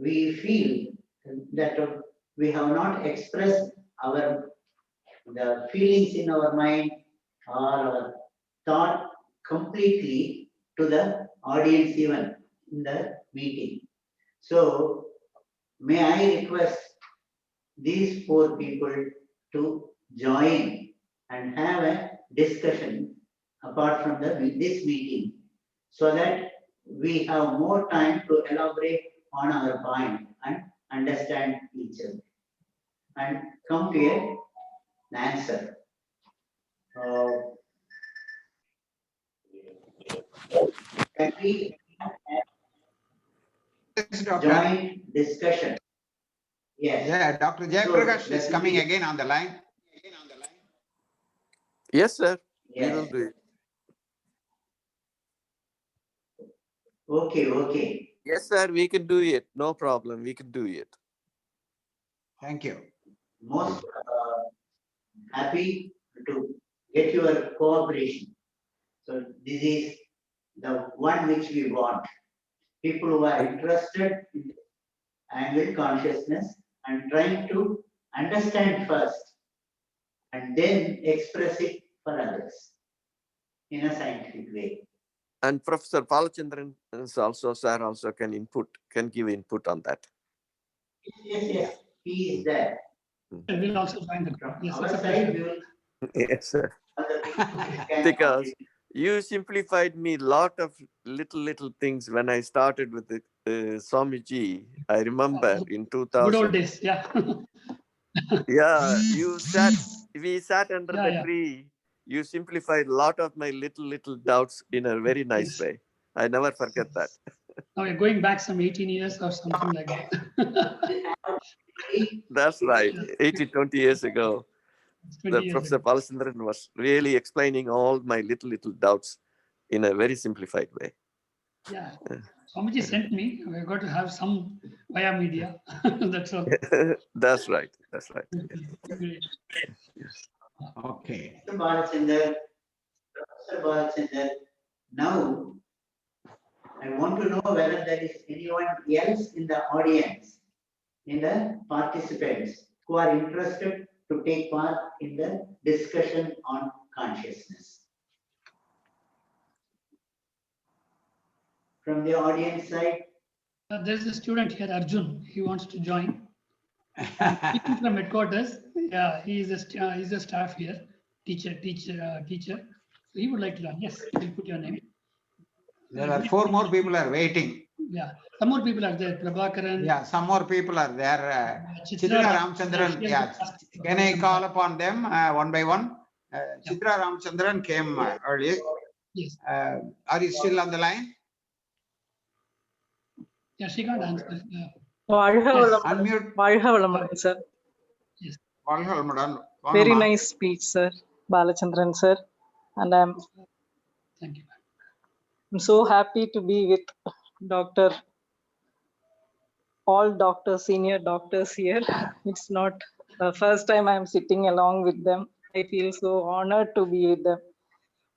E: we feel that we have not expressed the feelings in our mind or our thought completely to the audience even in the meeting. So may I request these four people to join and have a discussion apart from this meeting, so that we have more time to elaborate on our point and understand each other and come to an answer. Can we have
A: Yes,
E: a
A: Doctor.
E: joint discussion? Yes.
A: Yeah, Dr. Jayaprakash is coming again on the line.
D: Yes, sir.
E: Yes.
D: We will do it.
E: Okay.
D: Yes, sir. We can do it. No problem. We can do it.
A: Thank you.
E: Most happy to get your cooperation. So this is the one which we want. People who are interested in angle consciousness and trying to understand first and then express it for others in a scientific way.
D: And Professor Balachandran is also, sir, also can give input on that.
E: Yes. He is there.
B: I will also find the
E: From
B: yes,
E: our
B: it's a
E: side,
B: pleasure.
E: we will
D: Yes, sir.
E: other people can
D: Because you simplified me lot of little things when I started with the Swamiji. I remember in
B: Good old
D: 2000.
B: days, yeah.
D: Yeah, we sat under the
B: Yeah.
D: tree. You simplified a lot of my little doubts in a very nice
B: Yes.
D: way. I never forget that.
B: Now we're going back some 18 years or something like that.
D: That's right. 20 years ago,
B: 20
D: the
B: years
D: Professor
B: ago.
D: Balachandran was really explaining all my little doubts in a very simplified way.
B: Yeah. Swamiji sent me. We've got to have some via media. That's all.
D: That's right. That's right.
B: Great.
A: Okay.
E: Mr. Balachandran, Professor Balachandran, now I want to know whether there is anyone else in the audience, in the participants who are interested to take part in the discussion on consciousness. From the audience side,
B: There's a student here, Arjun. He wants to join. Speaking from headquarters. Yeah, he's a staff here, teacher. So he would like to learn. Yes, we'll put your name.
A: There are 4 more people are waiting.
B: Yeah, some more people are there. Prabhakaran.
A: Yeah, some more people are there. Chitra Ramchandran. Yeah, can I call upon them one by one? Chitra Ramchandran came early.
B: Yes.
A: Are you still on the line?
B: Yeah, she can't answer.
A: Unmute.
H: Sir.
B: Yes.
H: Very nice speech, sir. Balachandran, sir. And
B: Thank you.
H: I'm so happy to be with all doctors, senior doctors here. It's not the first time I'm sitting along with them. I feel so honored to be with them.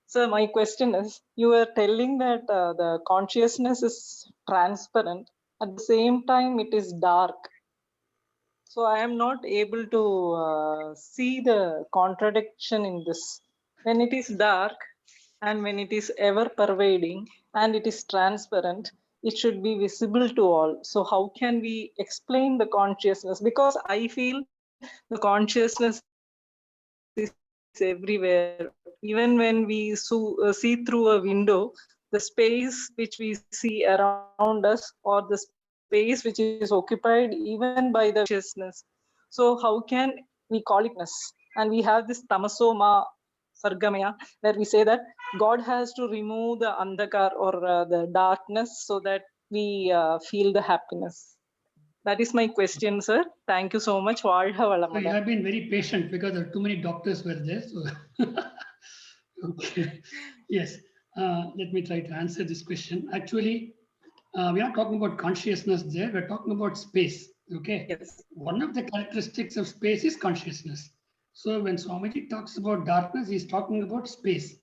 H: So my question is, you were telling that the consciousness is transparent. At the same time, it is dark. So I am not able to see the contradiction in this. When it is dark and when it is ever pervading and it is transparent, it should be visible to all. So how can we explain the consciousness? Because I feel the consciousness is everywhere. Even when we see through a window, the space which we see around us or the space which is occupied even by the consciousness. So how can we call it ness? And we have this tamasoma sargamaya, where we say that God has to remove the andhakar or the darkness so that we feel the happiness. That is my question, sir. Thank you so much.
B: So you have been very patient because there are too many doctors were there. So okay. Yes. Let me try to answer this question. Actually, we are talking about consciousness there. We're talking about space. Okay.
H: Yes.
B: One of the characteristics of space is consciousness. So when Swamiji talks about darkness, he's talking about space.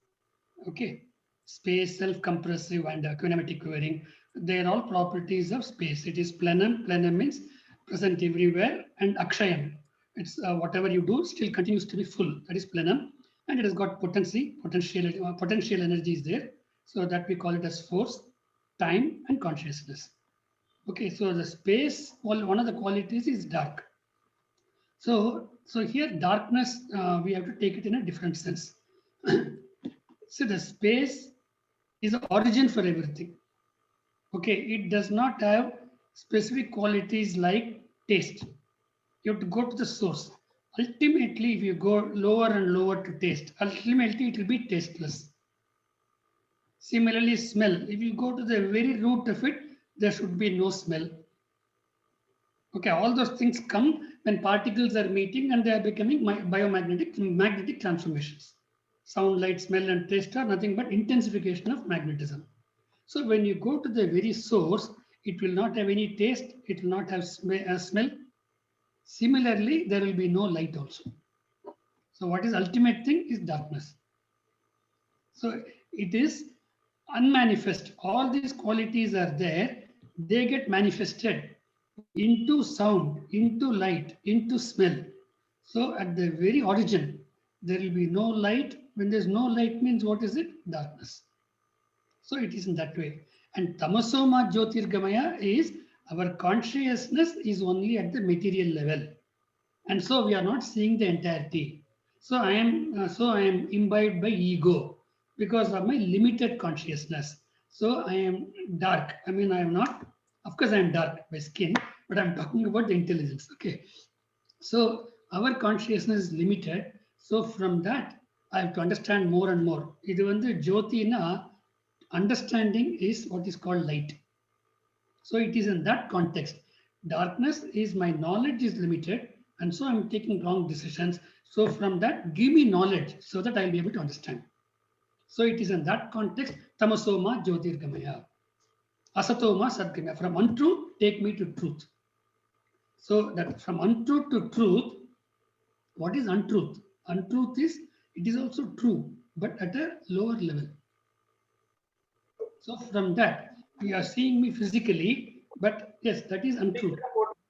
B: Okay. Space, self-compressive and kinematic querying. They are all properties of space. It is plenum. Plenum means present everywhere, and akshayam. It's whatever you do still continues to be full. That is plenum. And it has got potential energy is there. So that we call it as force, time, and consciousness. Okay, so the space, one of the qualities is dark. So here darkness, we have to take it in a different sense. So the space is the origin for everything. Okay, it does not have specific qualities like taste. You have to go to the source. Ultimately, if you go lower and lower to taste, ultimately it will be tasteless. Similarly, smell. If you go to the very root of it, there should be no smell. Okay, all those things come when particles are meeting and they are becoming magnetic transformations. Sound, light, smell, and taste are nothing but intensification of magnetism. So when you go to the very source, it will not have any taste, it will not have smell. Similarly, there will be no light also. So what is ultimate thing is darkness. So it is unmanifest. All these qualities are there. They get manifested into sound, into light, into smell. So at the very origin, there will be no light. When there's no light means what is it? Darkness. So it is in that way. And tamasoma jyotirgamaya is our consciousness is only at the material level. And so we are not seeing the entirety. So I am imbibed by ego because of my limited consciousness. So I am dark. I mean, I am not, of course I am dark by skin, but I'm talking about the intelligence. Okay. So our consciousness is limited. So from that, I have to understand more and more. Idu vandu jyotina, understanding is what is called light. So it is in that context. Darkness is my knowledge is limited, and so I'm taking wrong decisions. So from that, give me knowledge so that I'll be able to understand. So it is in that context, tamasoma jyotirgamaya. Asatoma Sadgamaya. From untruth, take me to truth. So that from untruth to truth, what is untruth? Untruth is, it is also true, but at a lower level. So from that, you are seeing me physically, but yes, that is untruth,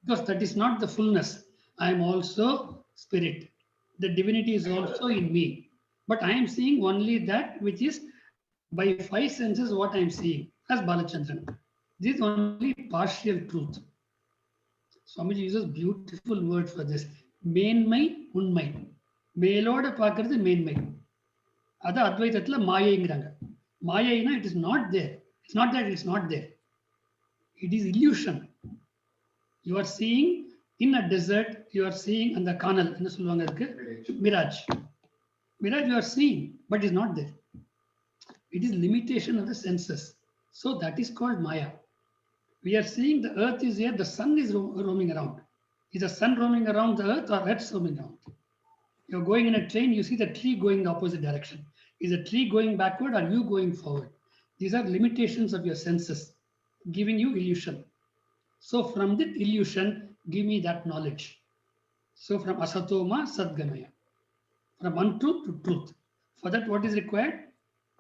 B: because that is not the fullness. I am also spirit. The divinity is also in me. But I am seeing only that which is by five senses what I am seeing, as Balachandran. This is only partial truth. Swamiji uses beautiful word for this. Mainmai, unmai. மேலோட பார்க்கிறது மேன்மை. அது அத்வைதத்துல மாயைங்கிறாங்க. மாயைனா it is not there. It's not that it's not there. It is illusion. You are seeing in a desert, you are seeing on the canal, என்ன சொல்லுவாங்க அதுக்கு? Mirage. Mirage you are seeing, but is not there. It is limitation of the senses. So that is called Maya. We are seeing the earth is here, the sun is roaming around. Is the sun roaming around the earth or earth roaming around? You're going in a train, you see the tree going the opposite direction. Is the tree going backward or you going forward? These are limitations of your senses, giving you illusion. So from that illusion, give me that knowledge. So from Asatoma Sadgamaya, from untruth to truth. For that, what is required?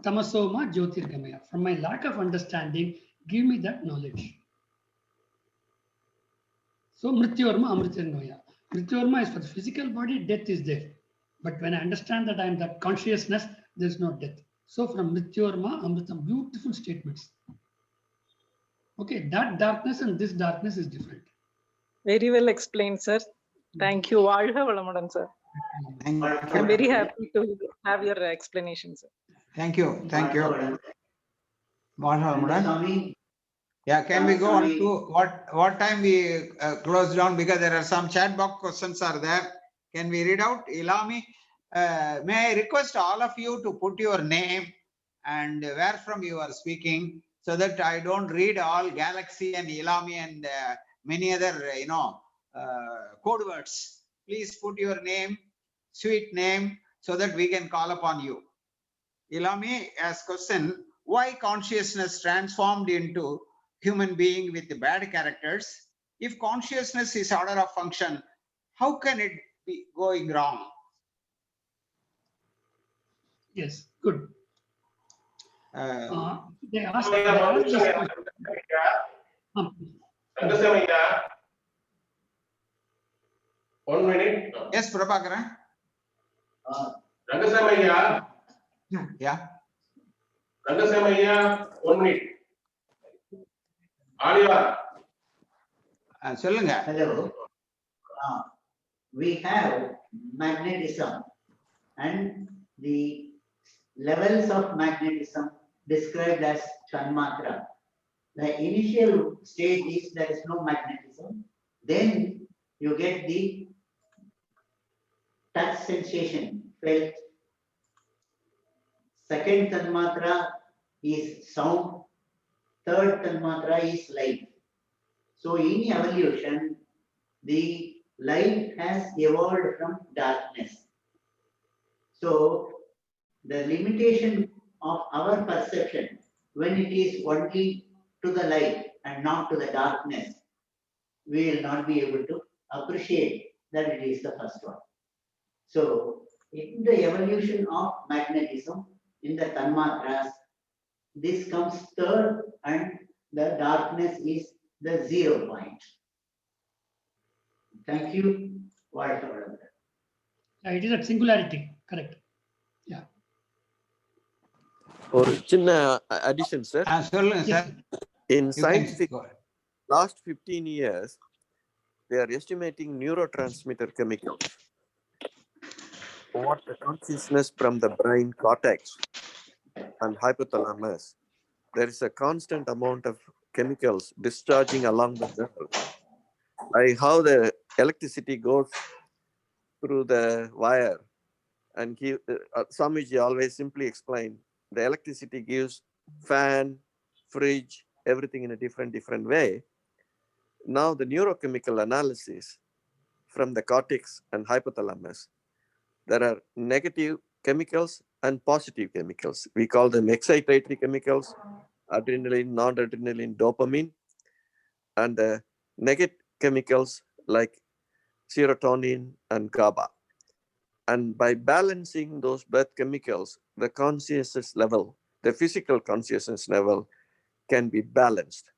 B: Tamasoma Jyotirgamaya. From my lack of understanding, give me that knowledge. So Mrityorma Amritanmaya. Mrityorma is for the physical body, death is there. But when I understand that I am that consciousness, there is no death. So from Mrityorma Amritam, beautiful statements. Okay, that darkness and this darkness is different.
H: Very well explained, sir. Thank you. வாழ்க வளமுடன், sir. I'm very happy to have your explanation, sir.
A: Thank you. Thank you. Yeah, can we go on to what time we close down, because there are some chat box questions are there. Can we read out? Ilami, may I request all of you to put your name and where from you are speaking, so that I don't read all Galaxy and Ilami and many other code words. Please put your name, sweet name, so that we can call upon you. Ilami asks question, why consciousness transformed into human being with bad characters? If consciousness is order of function, how can it be going wrong?
B: Yes, good. They ask this question.
I: 1 minute.
A: Yes, Prabhakaran.
I: Rangasamaya.
A: Yeah.
I: Rangasamaya, 1 minute. Aliya.
A: Solunga.
E: Hello. We have magnetism and the levels of magnetism described as Tanmatra. The initial stage is there is no magnetism. Then you get the touch sensation felt. Second Tanmatra is sound. Third Tanmatra is light. So in evolution, the light has evolved from darkness. So the limitation of our perception, when it is only to the light and not to the darkness, we will not be able to appreciate that it is the first one. So in the evolution of magnetism, in the Tanmatras, this comes third and the darkness is the 0 point. Thank you.
B: It is a singularity, correct. Yeah.
D: Or chinna addition, sir.
A: Sir.
D: In scientific last 15 years, they are estimating neurotransmitter chemicals. What the consciousness from the brain cortex and hypothalamus, there is a constant amount of chemicals discharging along the nerve. How the electricity goes through the wire, and Swamiji always simply explain the electricity gives fan, fridge, everything in a different way. Now the neurochemical analysis from the cortex and hypothalamus, there are negative chemicals and positive chemicals. We call them excitatory chemicals adrenaline, non-adrenaline, dopamine, and the negative chemicals like serotonin and GABA. And by balancing those birth chemicals, the consciousness level, the physical consciousness level can be balanced.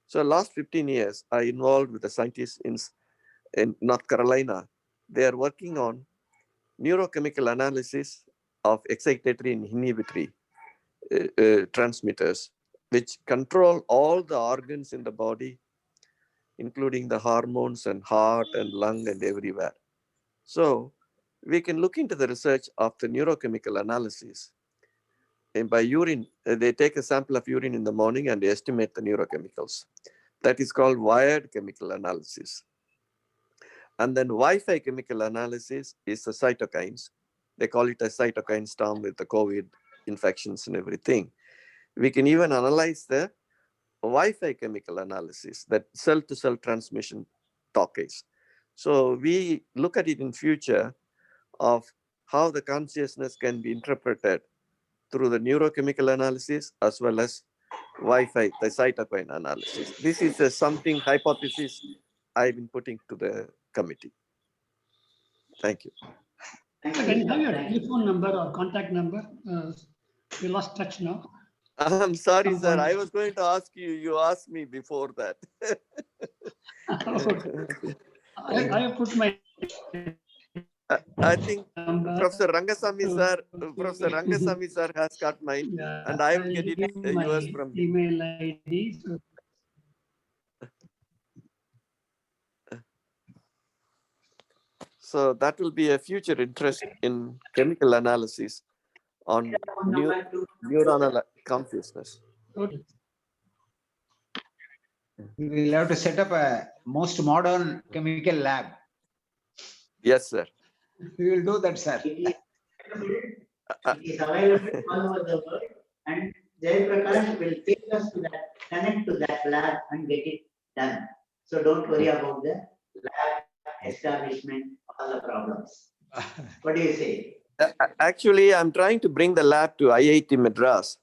D: So last 15 years, I involved with the scientists in North Carolina. They are working on neurochemical analysis of excitatory and inhibitory transmitters, which control all the organs in the body, including the hormones and heart and lung and everywhere. So we can look into the research of the neurochemical analysis. And by urine, they take a sample of urine in the morning and they estimate the neurochemicals. That is called wired chemical analysis. And then Wi-Fi chemical analysis is the cytokines. They call it a cytokine storm with the COVID infections and everything. We can even analyze the Wi-Fi chemical analysis, that cell-to-cell transmission talkies. So we look at it in future of how the consciousness can be interpreted through the neurochemical analysis as well as Wi-Fi, the cytokine analysis. This is something hypothesis I've been putting to the committee. Thank you.
E: Thank
B: Can you have your
E: Thank you.
B: telephone number or contact number? We lost touch now.
D: I'm sorry,
B: Some
D: sir.
B: point.
D: I was going to ask you. You asked me before that.
B: I have put my
D: I think
B: number.
D: Professor Rangasamy sir has got mine,
B: Yeah,
D: and I will
B: I'll
D: get
B: give
D: it
B: my
D: yours from him.
B: email ID.
D: So that will be a future interest in chemical analysis on neuronal consciousness.
B: Okay.
A: We will have to set up a most modern chemical lab.
D: Yes, sir.
A: We will do that, sir.
E: It is available all over the world, and Jay Prakash will take us to that, connect to that lab and get it done. So don't worry about the lab establishment, all the problems. What do you say?
D: Actually, I'm trying to bring the lab to IIT Madras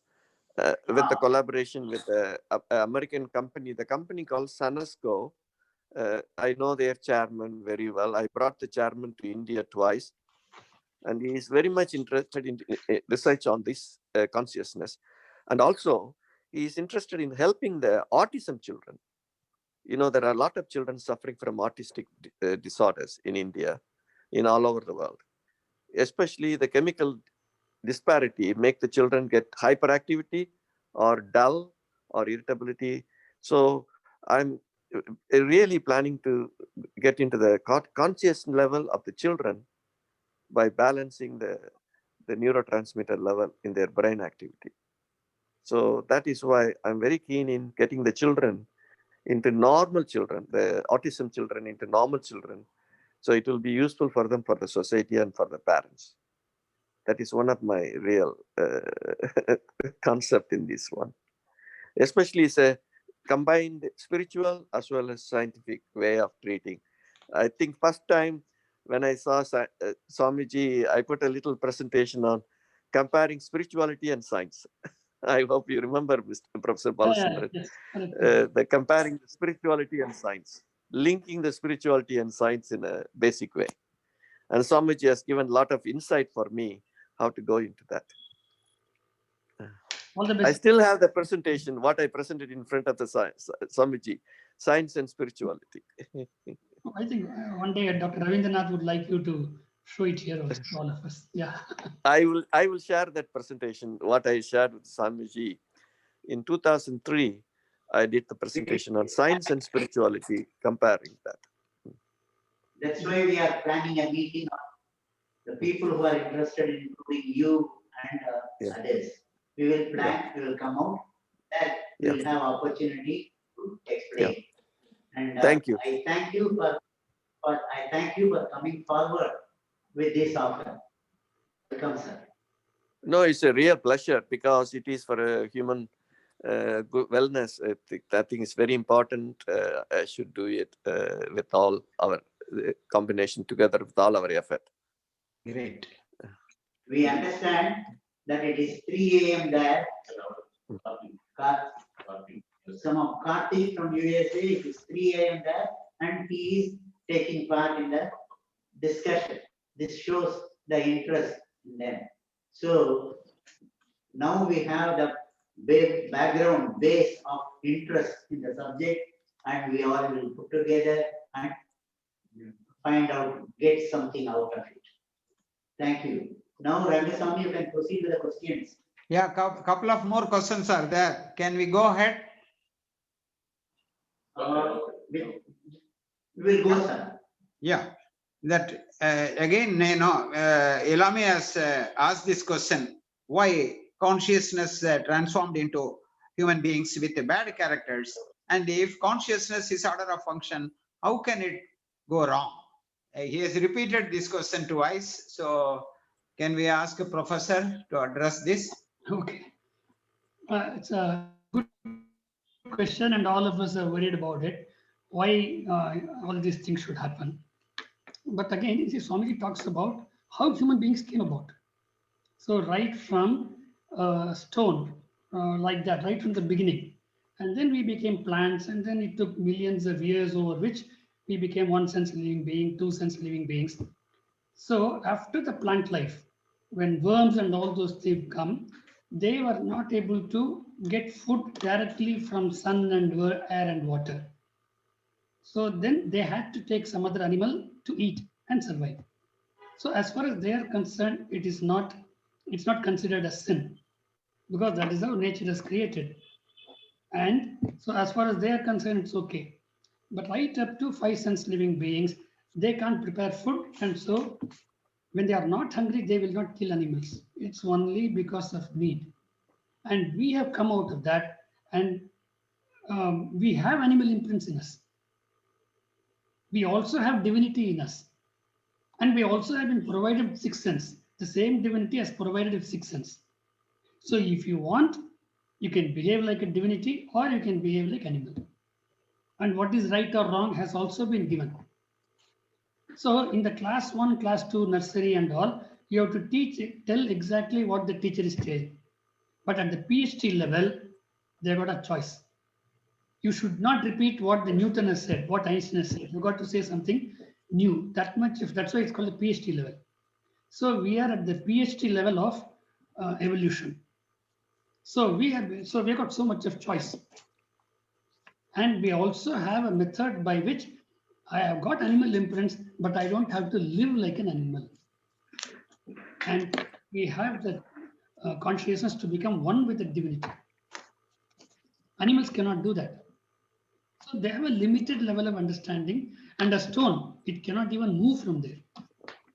D: with the collaboration with an American company. The company called Sanasco. I know their chairman very well. I brought the chairman to India twice, and he is very much interested in research on this consciousness. And also, he is interested in helping the autism children. You know, there are a lot of children suffering from autistic disorders in India, in all over the world. Especially the chemical disparity make the children get hyperactivity or dull or irritability. So I'm really planning to get into the conscious level of the children by balancing the neurotransmitter level in their brain activity. So that is why I'm very keen in getting the children into normal children, the autism children into normal children. So it will be useful for them, for the society and for the parents. That is one of my real concept in this one. Especially it's a combined spiritual as well as scientific way of treating. I think first time when I saw Swamiji, I put a little presentation on comparing spirituality and science. I hope you remember, Professor Balachandran.
B: Yes,
D: the comparing the spirituality and science, linking the spirituality and science in a basic way. And Swamiji has given a lot of insight for me how to go into that.
B: all the best.
D: I still have the presentation, what I presented in front of the Swamiji, science and spirituality.
B: I think one day Dr. Ravindranath would like you to show it here also to all of us. Yeah.
D: I will share that presentation, what I shared with Swamiji. In 2003, I did the presentation on science and spirituality, comparing that.
E: That's why we are planning a meeting of the people who are interested in including you and others. We will plan, we will come out, that we will have opportunity to explain. And
D: thank you.
E: I thank you for coming forward with this offer. Welcome, sir.
D: No, it's a real pleasure because it is for a human good wellness. I think it's very important. I should do it with all our combination together with all our effort.
A: Great.
E: We understand that it is 3 a.m. there. Some of Karthik from USA, it is 3 a.m. there, and he is taking part in the discussion. This shows the interest in them. So now we have the background base of interest in the subject, and we all will put together and find out, get something out of it. Thank you. Now, Rangasamy, you can proceed with the questions.
A: Yeah, couple of more questions are there. Can we go ahead?
E: We will go, sir.
A: Yeah, that again, Ilami has asked this question: why consciousness transformed into human beings with bad characters? And if consciousness is order of function, how can it go wrong? He has repeated this question twice. So, can we ask a professor to address this?
B: Okay. It's a good question, and all of us are worried about it. Why all these things should happen? But again, you see, Swamiji talks about how human beings came about. So right from stone, like that, right from the beginning. And then we became plants, and then it took millions of years over which we became one sense living being, two sense living beings. So after the plant life, when worms and all those things come, they were not able to get food directly from sun and air and water. So then they had to take some other animal to eat and survive. So as far as they are concerned, it's not considered a sin, because that is how nature is created. And so as far as they are concerned, it's okay. But right up to 5 sense living beings, they can't prepare food, and so when they are not hungry, they will not kill animals. It's only because of need. And we have come out of that, and we have animal imprints in us. We also have divinity in us. And we also have been provided with 6th sense. The same divinity has provided with 6th sense. So if you want, you can behave like a divinity, or you can behave like animal. And what is right or wrong has also been given. So in the class 1, class 2, nursery and all, you have to tell exactly what the teacher is telling. But at the PhD level, they got a choice. You should not repeat what the Newton has said, what Einstein has said. You got to say something new. That much, that's why it's called the PhD level. So we are at the PhD level of evolution. So we got so much of choice. And we also have a method by which I have got animal imprints, but I don't have to live like an animal. And we have the consciousness to become one with the divinity. Animals cannot do that. So they have a limited level of understanding, and a stone, it cannot even move from there.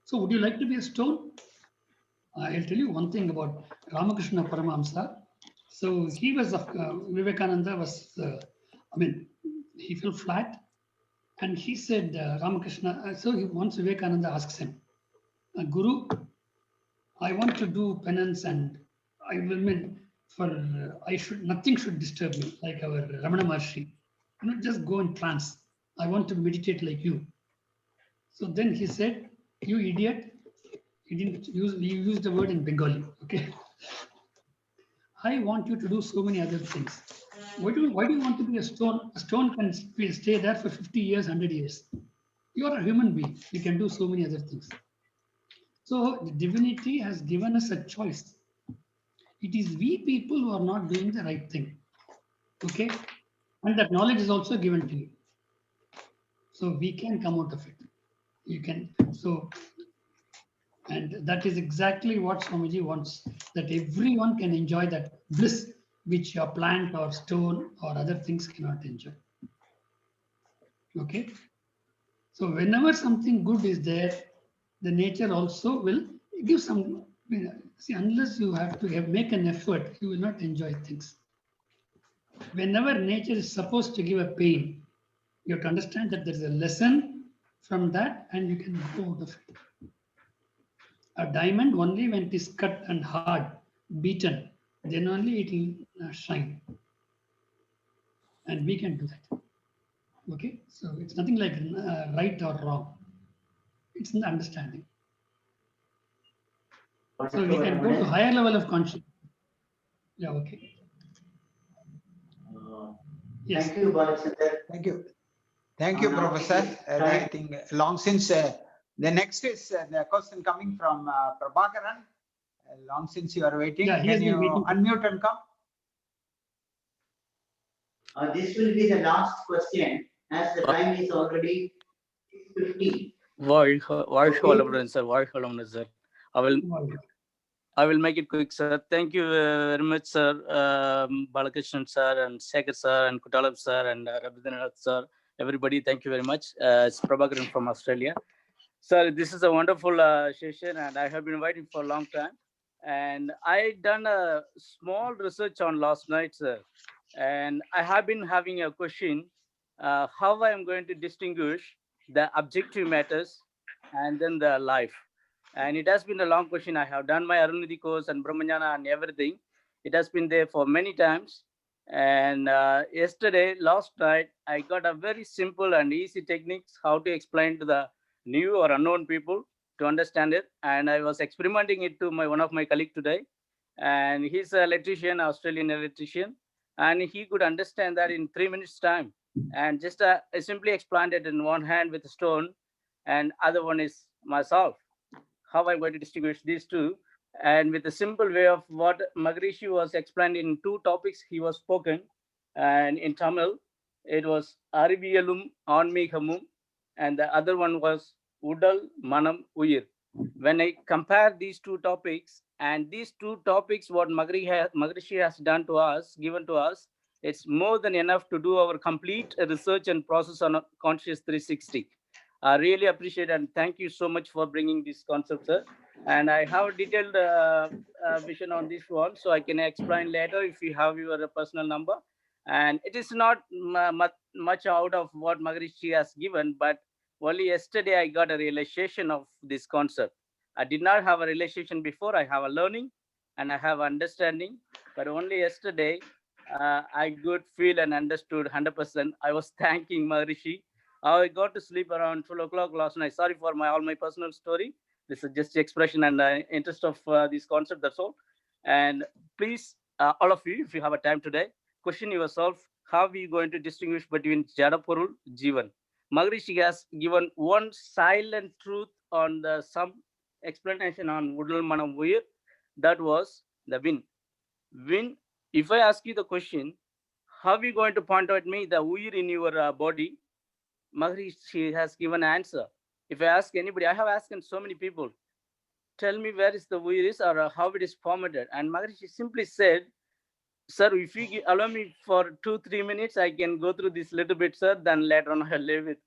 B: So would you like to be a stone? I'll tell you one thing about Ramakrishna Paramahamsa. So he was, Vivekananda was, he fell flat, and he said, Ramakrishna, so once Vivekananda asks him, Guru, I want to do penance, and I will mean nothing should disturb me, like our Ramana Maharshi. Just go in trance. I want to meditate like you. So then he said, you idiot, you used the word in Bengali, okay? I want you to do so many other things. Why do you want to be a stone? A stone can stay there for 50 years, 100 years. You are a human being. You can do so many other things. So the divinity has given us a choice. It is we people who are not doing the right thing. Okay? And that knowledge is also given to you. So we can come out of it. You can. So, and that is exactly what Swamiji wants, that everyone can enjoy that bliss which your plant or stone or other things cannot enjoy. Okay? So whenever something good is there, the nature also will give some, see, unless you have to make an effort, you will not enjoy things. Whenever nature is supposed to give a pain, you have to understand that there is a lesson from that, and you can go out of it. A diamond, only when it is cut and hard, beaten, then only it will shine. And we can do that. Okay, so it's nothing like right or wrong. It's in the understanding. So we can go to higher level of consciousness. Yeah, okay. Yes.
E: Thank you, Balachandran.
A: Thank you. Thank you,
E: Now
A: Professor.
E: it is time.
A: I think long since the next is the question coming from Prabhakaran. Long since you are waiting,
B: Yeah, he has
A: can
B: been
A: you
B: waiting.
A: unmute and come?
E: This will be the last question as the time is already 6:50.
J: வாழ்க வளமுடன் sir. வாழ்க வளமுடன் sir. I will make it quick, sir. Thank you very much, sir. Balachandran sir and Shekhar sir and Kutalam sir and Rabindranath sir. Everybody, thank you very much. It's Prabhakaran from Australia. Sir, this is a wonderful session and I have been waiting for a long time. And I done a small research on last night, sir. And I have been having a question, how I am going to distinguish the objective matters and then the life. And it has been a long question. I have done my Arunidhi course and Brahmanyana and everything. It has been there for many times. And last night, I got a very simple and easy techniques how to explain to the new or unknown people to understand it. And I was experimenting it to one of my colleague today. And he's an electrician, Australian electrician. And he could understand that in 3 minutes time. And just I simply explained it in one hand with a stone and other one is myself. How I'm going to distinguish these two. And with a simple way of what Maharishi was explained in two topics he was spoken. And in Tamil, it was Ariviyalum Anmigamum. And the other one was Udal Manam Uyir. When I compare these two topics, and these two topics, what Maharishi has done to us, given to us, it's more than enough to do our complete research and process on Conscious 360. I really appreciate and thank you so much for bringing this concept, sir. And I have a detailed vision on this one, so I can explain later if you have your personal number. And it is not much out of what Maharishi has given, but only yesterday I got a realization of this concept. I did not have a realization before. I have a learning and I have understanding, but only yesterday I could feel and understood 100%. I was thanking Maharishi. I got to sleep around 12 o'clock last night. Sorry for all my personal story. This is just the expression and interest of this concept, that's all. And please, all of you, if you have a time today, question yourself, how are you going to distinguish between Jadapurul, Jivan? Maharishi has given one silent truth on some explanation on Udal Manam Uyir. That was the wind. Wind, if I ask you the question, how are you going to point out me the Uyir in your body? Maharishi has given an answer. If I ask anybody, I have asked so many people, tell me where is the Uyir or how it is formatted. And Maharishi simply said, sir, if you allow me for 2-3 minutes, I can go through this little bit, sir, then later on I'll leave it.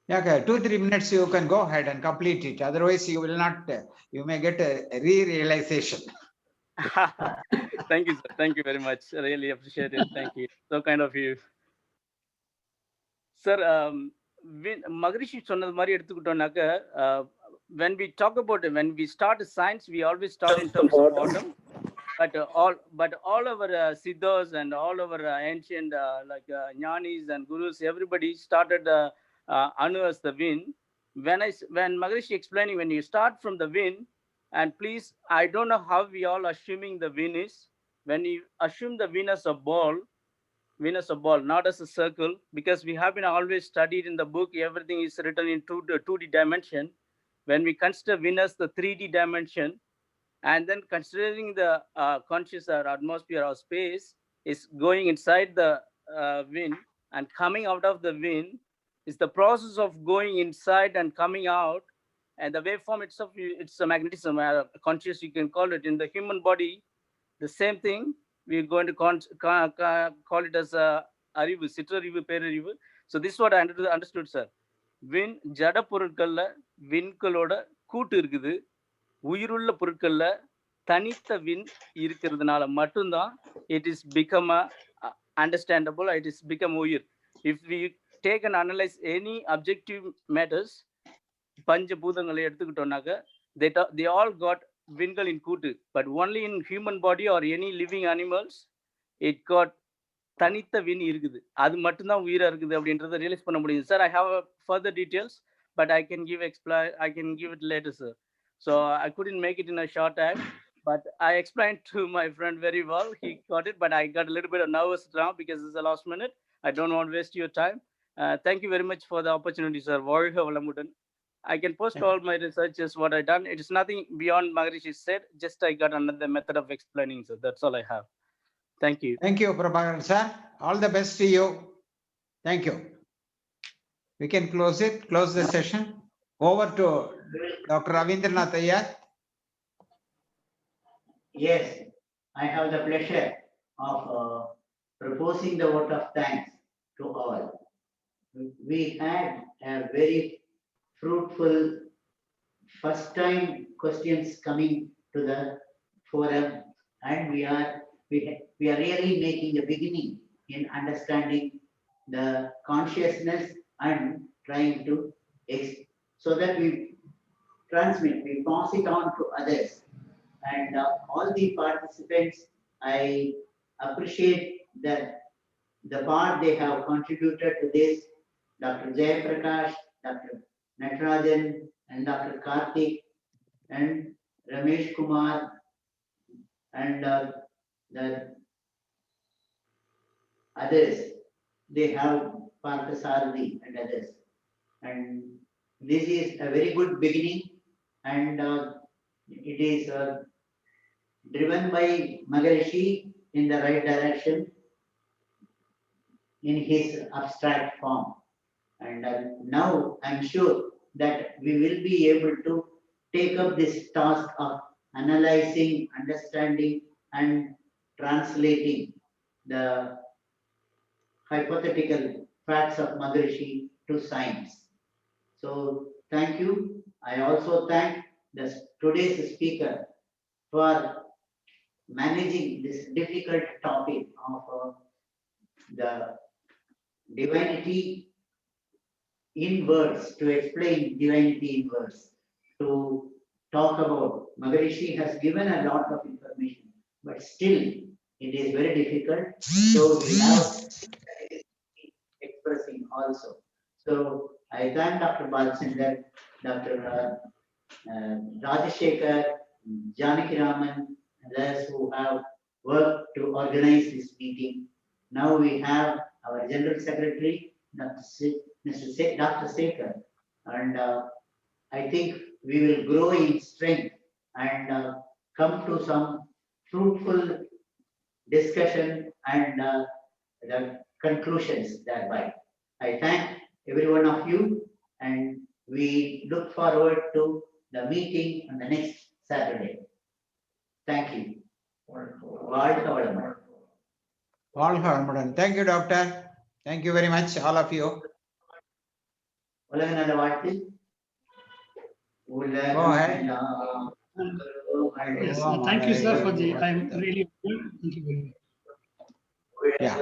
A: Yeah, okay, 2-3 minutes you can go ahead and complete it. Otherwise, you will not, you may get a re-realization.
J: Thank you, sir. Thank you very much. I really appreciate it. Thank you. So kind of you. Sir, Maharishi சொன்னது மாதிரி எடுத்துக்கிட்டோம்னாக்க, when we talk about it, when we start science, we always start in terms of atom. But all our siddhas and all our ancient like jnanis and gurus, everybody started Anu as the wind. When Maharishi explaining, when you start from the wind, and please, I don't know how we all assuming the wind is. When you assume the wind as a ball, not as a circle, because we have been always studied in the book, everything is written in 2D dimension. When we consider wind as the 3D dimension, and then considering the conscious or atmosphere or space is going inside the wind and coming out of the wind, is the process of going inside and coming out. And the waveform itself, it's a magnetism, conscious, you can call it. In the human body, the same thing, we're going to call it as arivu, sitrarivu, perarivu. So this is what I understood, sir. Wind, jada பொருட்கள்ல விண்களோட கூட்டு இருக்குது. உயிருள்ள பொருட்கள்ல தனித்த win இருக்கிறதுனால மட்டும்தான் it is become understandable, it is become உயிர். If we take and analyze any objective matters, பஞ்சபூதங்களை எடுத்துக்கிட்டோம்னாக்க they all got விண்கள் in கூட்டு, but only in human body or any living animals it got தனித்த win இருக்குது. அது மட்டும்தான் உயிரா இருக்குது அப்படின்றத ரியலைஸ் பண்ண முடியுது. Sir, I have further details, but I can give it later, sir. So I couldn't make it in a short time. but I explained to my friend very well. He got it, but I got a little bit nervous now because it's the last minute. I don't want to waste your time. Thank you very much for the opportunity, sir. வாழ்க வளமுடன். I can post all my researches, what I done. It is nothing beyond Maharishi said. Just I got another method of explaining. So that's all I have. Thank you.
A: Thank you, Prabhakaran sir. All the best to you. Thank you. We can close it, close the session. Over to Dr. Ravindranath Iyer.
E: Yes, I have the pleasure of proposing the vote of thanks to all. We had a very fruitful first time questions coming to the forum, and we are really making a beginning in understanding the consciousness and trying to so that we transmit, we pass it on to others. And all the participants, I appreciate that the part they have contributed to this, Dr. Jayaprakash, Dr. Natarajan, and Dr. Karthik, and Ramesh Kumar, and the others. They have Parthasarathi and others. And this is a very good beginning, and it is driven by Maharishi in the right direction in his abstract form. And now I'm sure that we will be able to take up this task of analyzing, understanding, and translating the hypothetical facts of Maharishi to science. So thank you. I also thank today's speaker for managing this difficult topic of the divinity in words, to explain divinity in words, to talk about. Maharishi has given a lot of information, but still it is very difficult. So we have expressing also. So I thank Dr. Balachandran, Dr. Rajashekar, Janaki Raman, and others who have worked to organize this meeting. Now we have our General Secretary, Dr. Sekhar, and I think we will grow in strength and come to some fruitful discussion and the conclusions thereby. I thank every one of you, and we look forward to the meeting on the next Saturday. Thank you.
A: Thank you, Doctor. Thank you very much, all of you. Go ahead.
B: Yes, thank you, sir, for the. I'm really. Thank you very much.
A: Yeah.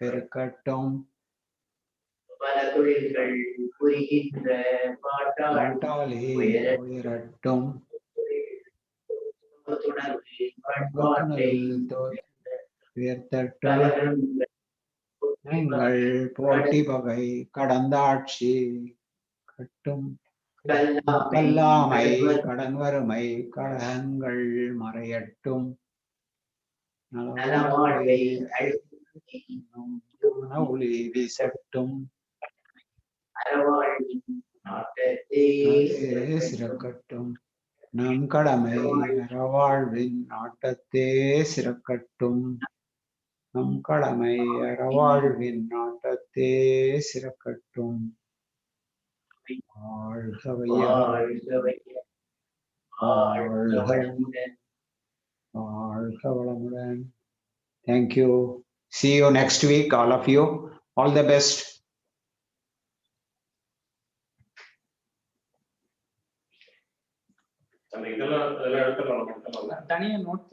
A: பெருக்கட்டும் பாட்டாளி உயரட்டும் உயர்த்தட்டும் எங்கள் போட்டி பகை கடந்தாட்சி கட்டும் கல்லாமை கடன் வறுமை கழகங்கள் மறையட்டும் ஒளி வீசட்டும் சிறக்கட்டும் நம் கடமை அறவாழ்வின் நாட்டத்தே சிறக்கட்டும் நம் கடமை அறவாழ்வின் நாட்டத்தே சிறக்கட்டும் வாழ்க வளமுடன். Thank you. See you next week, all of you. All the best.
I: தனியா நோட்ஸ்